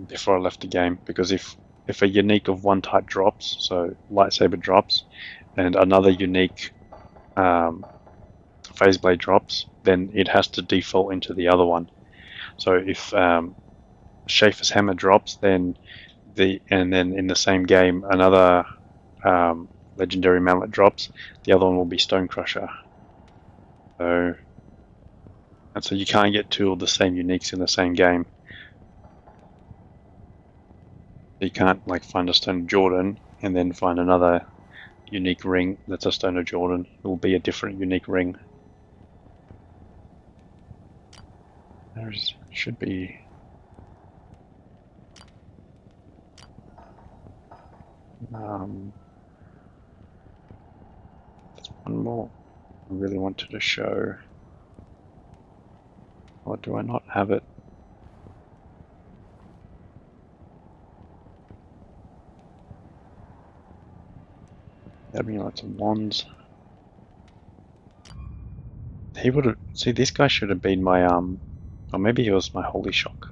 before I left the game, because if a unique of one type drops, so lightsaber drops, and another unique phase blade drops, then it has to default into the other one. So if Schaefer's hammer drops, then then in the same game another legendary mallet drops, the other one will be Stonecrusher. So you can't get two of the same uniques in the same game. You can't like find a Stone of Jordan and then find another unique ring that's a Stone of Jordan. It will be a different unique ring. There should be. There's one more I really wanted to show. Or do I not have it? Amulets and wands. He would have. See, this guy should have been my or maybe he was my holy shock.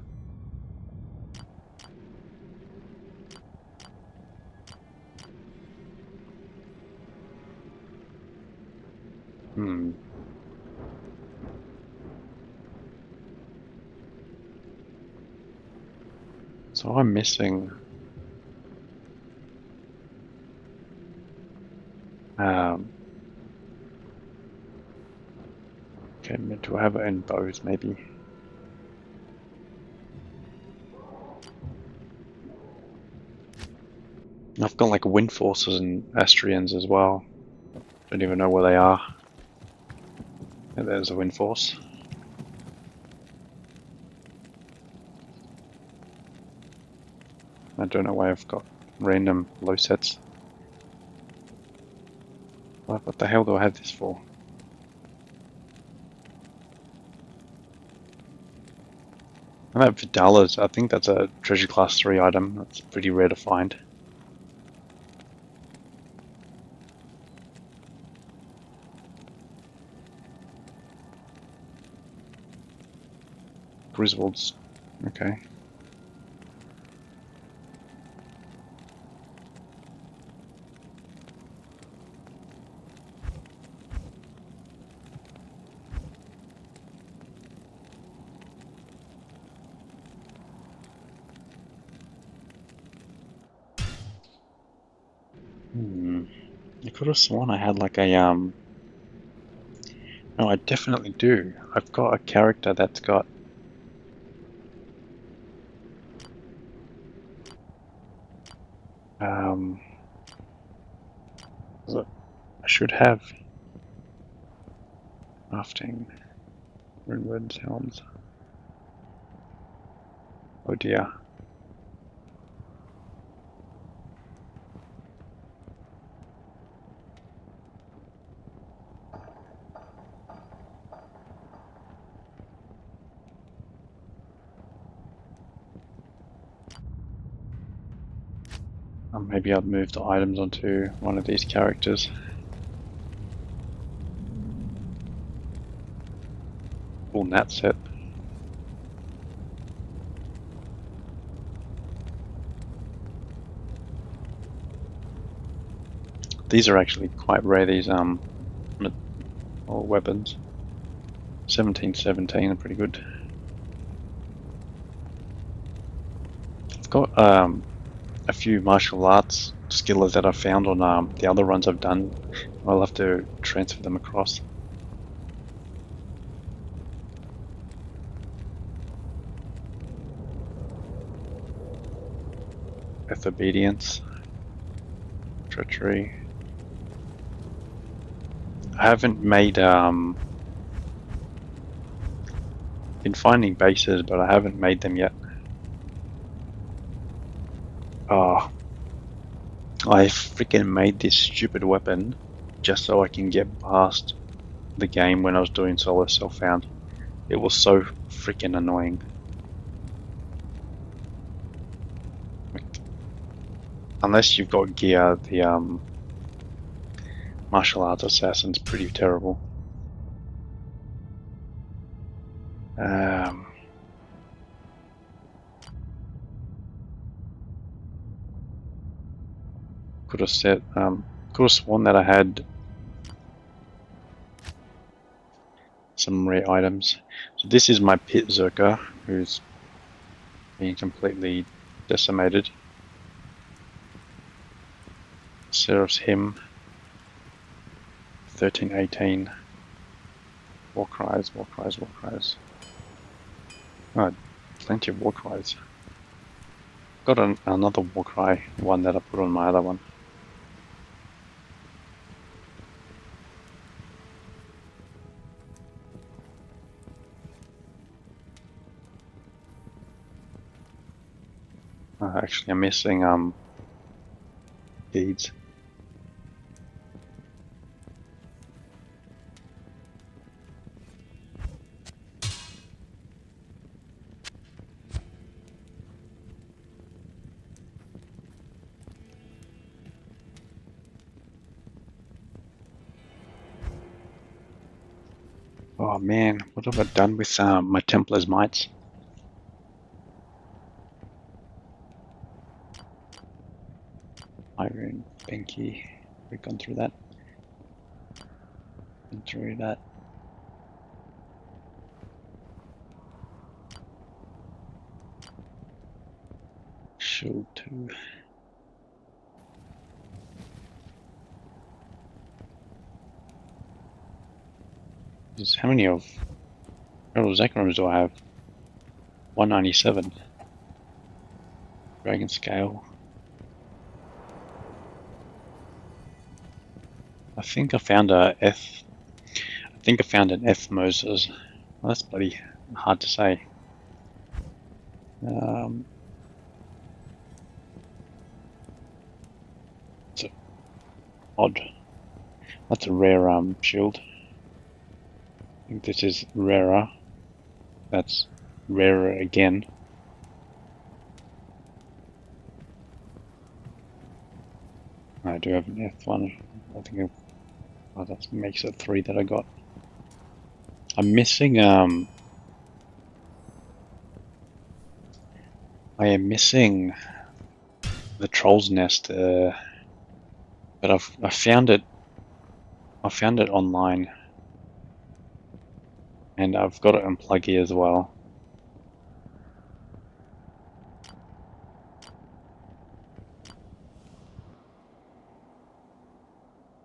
So I'm missing. Okay, do I have it in bows maybe? I've got like Windforces and Astrians as well. Don't even know where they are. Yeah, there's a Windforce. I don't know why I've got random low sets. What the hell do I have this for? I'm at Vidala's. I think that's a treasure class 3 item. That's pretty rare to find. Griswold's. Okay. I could have sworn I had like a No, I definitely do. I've got a character that's got I should have crafting runewood helms. Oh dear. Maybe I'll move the items onto one of these characters. Full nat set. These are actually quite rare, these weapons. 1717 are pretty good. I've got a few martial arts skillers that I've found on the other runs I've done. I'll have to transfer them across. Death Obedience. Treachery. I haven't made been finding bases, but I haven't made them yet. Oh, I freaking made this stupid weapon just so I can get past the game when I was doing solo self-found. It was so freaking annoying. Unless you've got gear, the martial arts assassin's pretty terrible. Could have said, could have sworn that I had some rare items. So this is my pit Zerker, who's being completely decimated. Seraph's Hymn, 1318. War cries, war cries, war cries. Oh, plenty of war cries. Got another war cry, one that I put on my other one. Actually, I'm missing deeds. Oh man, what have I done with my Templar's Mites? Iron, Benki, we've gone through that. Been through that. Shield 2. How many of Zakrams do I have? 197. Dragon Scale. I think I found an Moses. Well, that's bloody hard to say. It's odd. That's a rare shield. I think this is rarer. That's rarer again. I do have an F1. I think that makes it 3 that I got. I'm missing I am missing the Troll's Nest, but I found it. I found it online, and I've got it in Pluggy as well.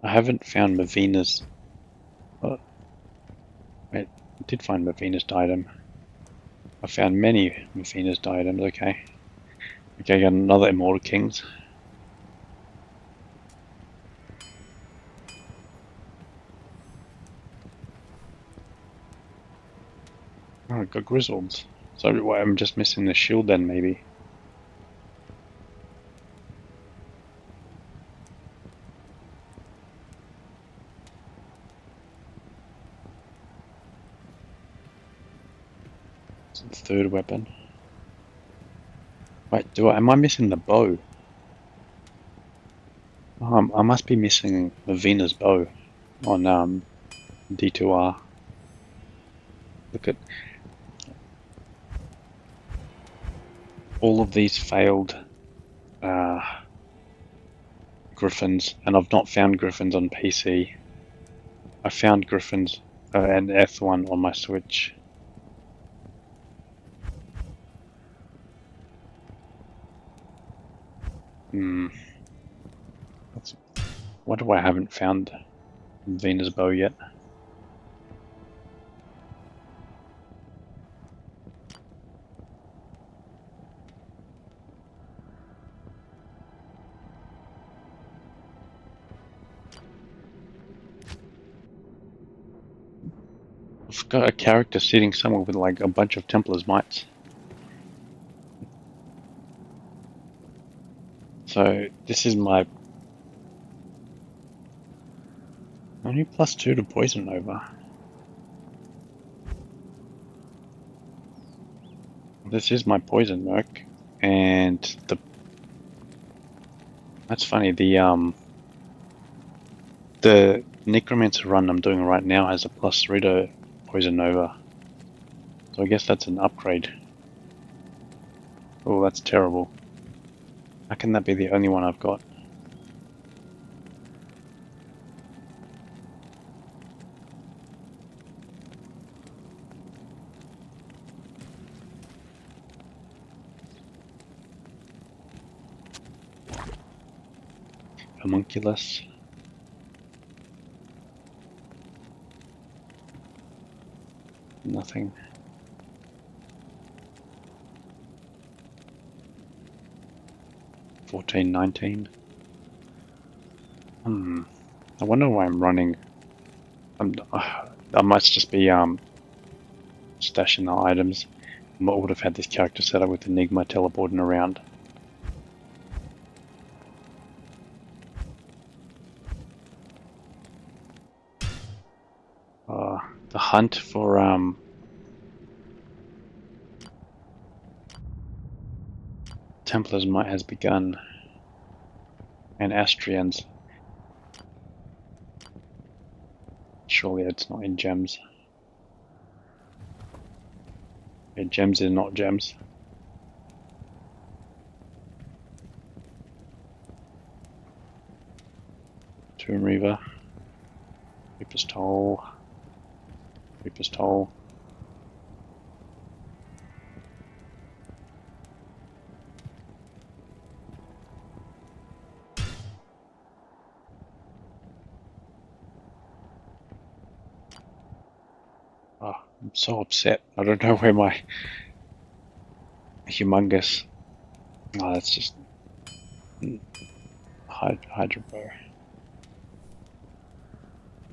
I haven't found Mavina's. Oh, wait, I did find Mavina's diadem. I found many Mavina's diadems. Okay, I got another Immortal Kings. Oh, I got Grizzled. So I'm just missing the shield then, maybe. It's the third weapon. Wait, am I missing the bow? I must be missing Mavina's bow on D2R. Look at all of these failed Griffins, and I've not found Griffins on PC. I found Griffins and F1 on my Switch. What do I haven't found Venus bow yet? I've got a character sitting somewhere with like a bunch of Templar's Mites. So this is my only +2 to poison over. This is my poison merc, and that's funny. The Necromancer run I'm doing right now has a +3 to poison over. So I guess that's an upgrade. Oh, that's terrible. How can that be the only one I've got? Homunculus. Nothing. $14.19. I wonder why I'm running. I must just be stashing the items. I would have had this character set up with Enigma teleporting around. The hunt for Templars might has begun, and Astrians. Surely it's not in gems. Yeah, gems is not gems. Tomb Reaver. Reaper's Toll. Reaper's Toll. Oh, I'm so upset. I don't know where my humongous. Oh, that's just Hydra Bow.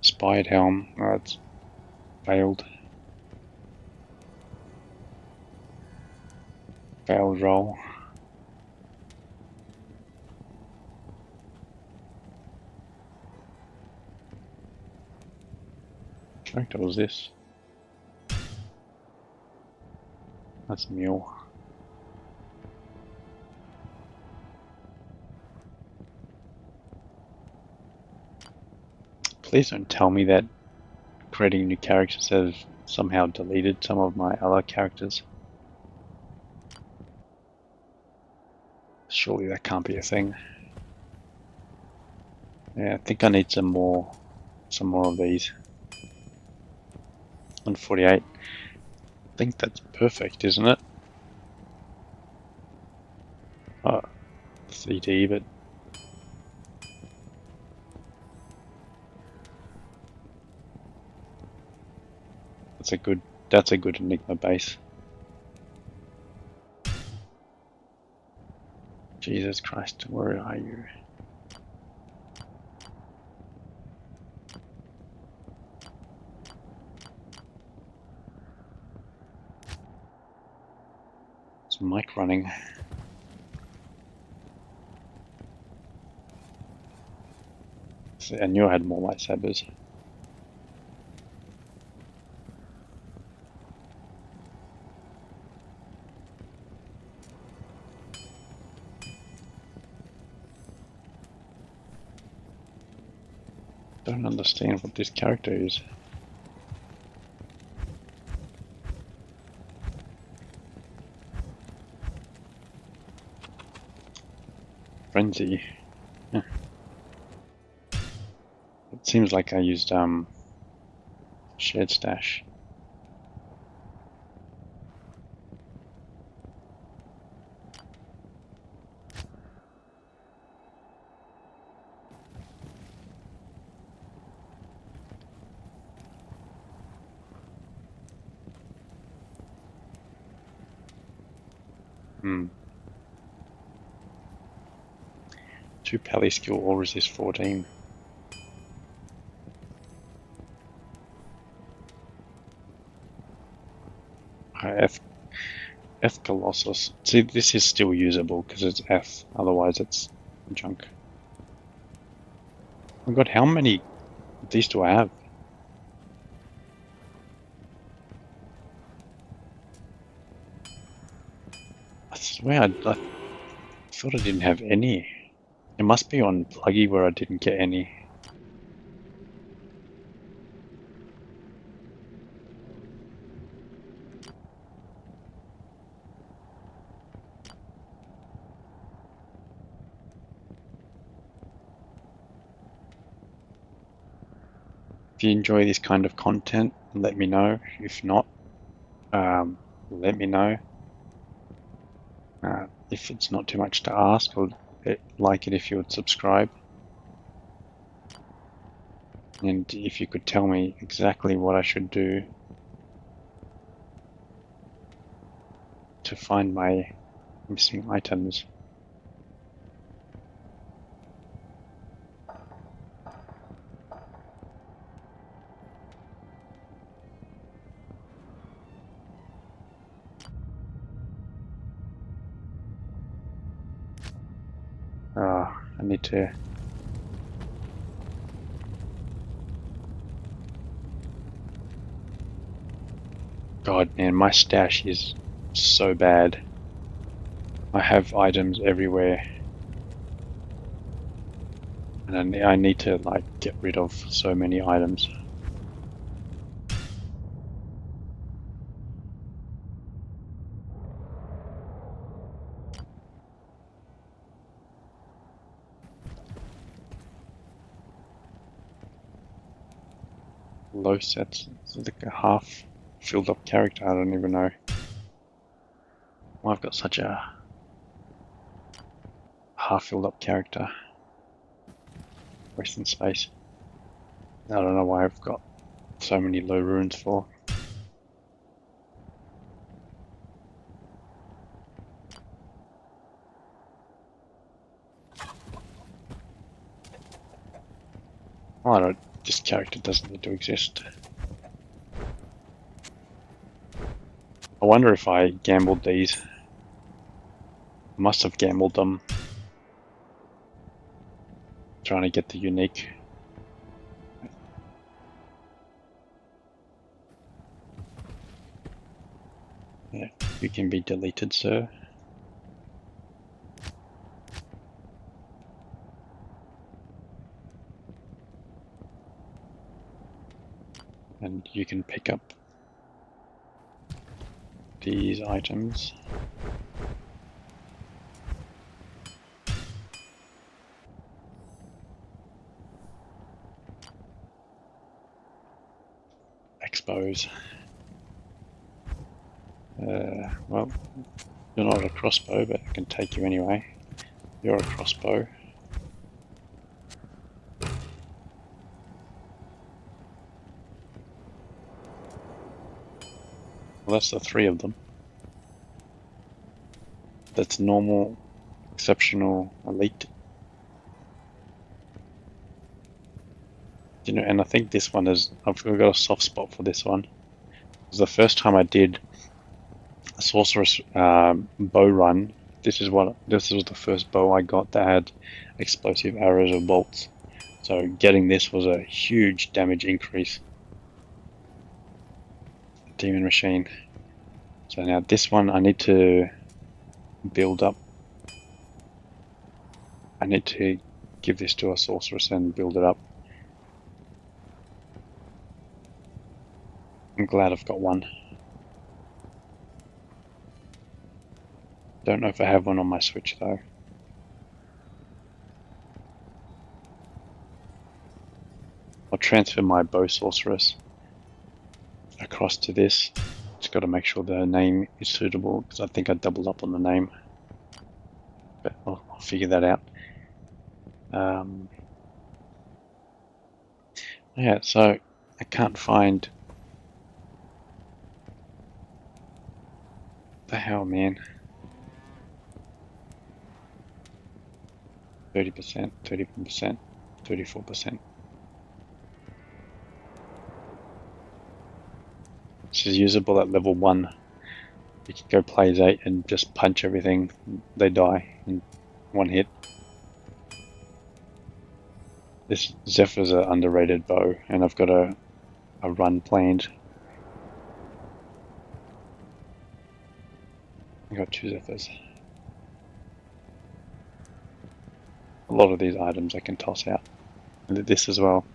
Spied Helm. Oh, it's failed. Failed roll. What character was this? That's Mule. Please don't tell me that creating new characters has somehow deleted some of my other characters. Surely that can't be a thing. Yeah, I think I need some more of these. 148. I think that's perfect, isn't it? Oh, CD, but that's a good Enigma base. Jesus Christ, where are you? Is Mike running? I knew I had more lightsabers. Don't understand what this character is. Frenzy. Yeah. It seems like I used shared stash. Hmm. 2 pally skill or resist 14. F Colossus. See, this is still usable because it's F, otherwise it's junk. Oh my god, how many of these do I have? I swear, I thought I didn't have any. It must be on Pluggy where I didn't get any. If you enjoy this kind of content, let me know. If not, let me know. If it's not too much to ask, I'd like it if you would subscribe. And if you could tell me exactly what I should do to find my missing items. I need to... God, man, my stash is so bad. I have items everywhere. And I need to, like, get rid of so many items. Low sets. It's like a half filled up character. I don't even know why I've got such a half filled up character. Wasting space. I don't know why I've got so many low runes for. Oh, I don't. This character doesn't need to exist. I wonder if I gambled these. I must have gambled them. Trying to get the unique. Yeah, you can be deleted, sir. And you can pick up these items. Expose. Well, you're not a crossbow, but I can take you anyway. You're a crossbow. Well, that's the three of them. That's normal, exceptional, elite. You know, and I think this one is, I've got a soft spot for this one. It was the first time I did a sorceress bow run. This was the first bow I got that had explosive arrows or bolts. So getting this was a huge damage increase. Demon machine. So now this one I need to build up. I need to give this to a sorceress and build it up. I'm glad I've got one. Don't know if I have one on my Switch though. I'll transfer my bow sorceress across to this. Just got to make sure the name is suitable because I think I doubled up on the name. But I'll figure that out. Yeah, so I can't find... The hell, man. 30%, 30%, 34%. This is usable at level 1. You can go plays 8 and just punch everything. They die in one hit. This Zephyr's an underrated bow, and I've got a run planned. I got 2 Zephyrs. A lot of these items I can toss out. And this as well.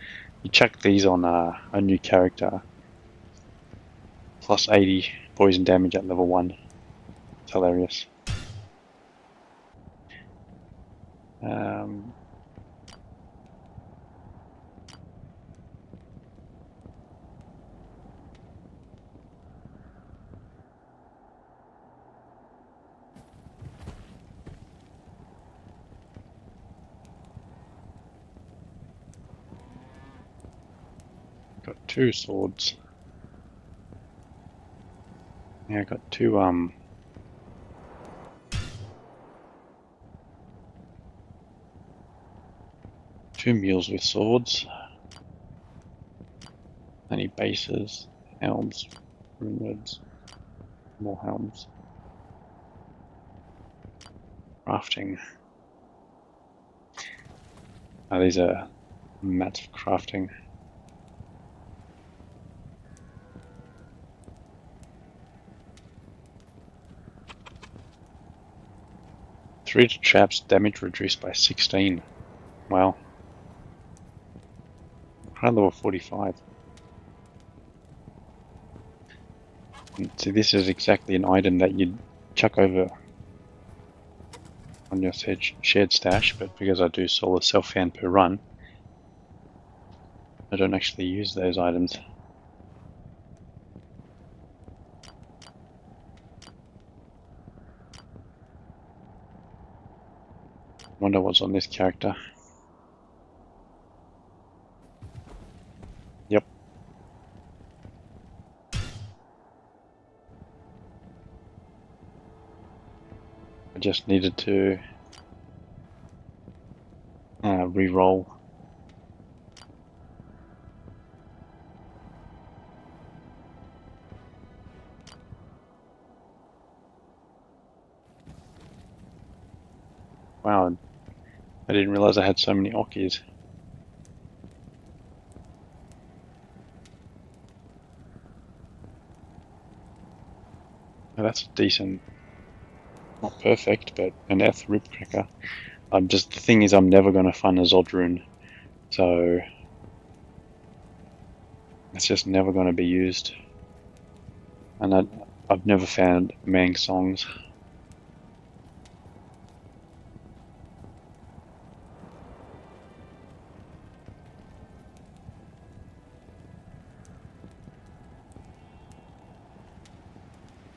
You chuck these on a new character. Plus 80 poison damage at level 1. It's hilarious. Got two swords. Yeah, I got two mules with swords. Any bases, helms, runewords, more helms. Crafting. Oh, these are mats for crafting. Three to traps, damage reduced by 16. Wow. High level 45. See, this is exactly an item that you'd chuck over on your shared stash, but because I do solo self-found per run, I don't actually use those items. Wonder what's on this character. Yep. I just needed to re-roll. Wow, I didn't realize I had so many Okis. Now that's decent. Not perfect, but an F ribcracker. The thing is, I'm never going to find a Zodrune, so it's just never going to be used. And I've never found Mang songs.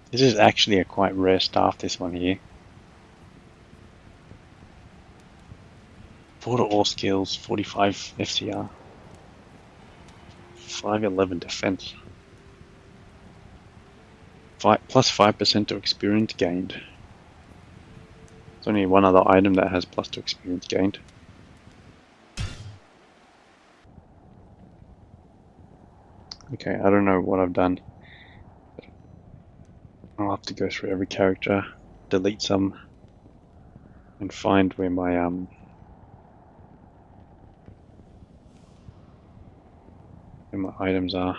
This is actually a quite rare staff, this one here. 4 to all skills, 45 FCR, 511 defense, plus 5% to experience gained. There's only one other item that has plus 2 experience gained. Okay, I don't know what I've done. I'll have to go through every character, delete some, and find where my items are.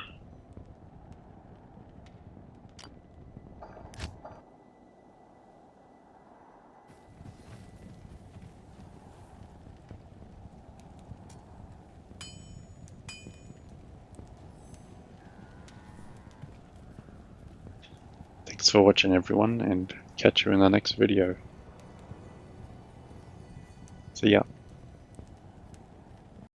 Thanks for watching, everyone, and catch you in the next video. See ya.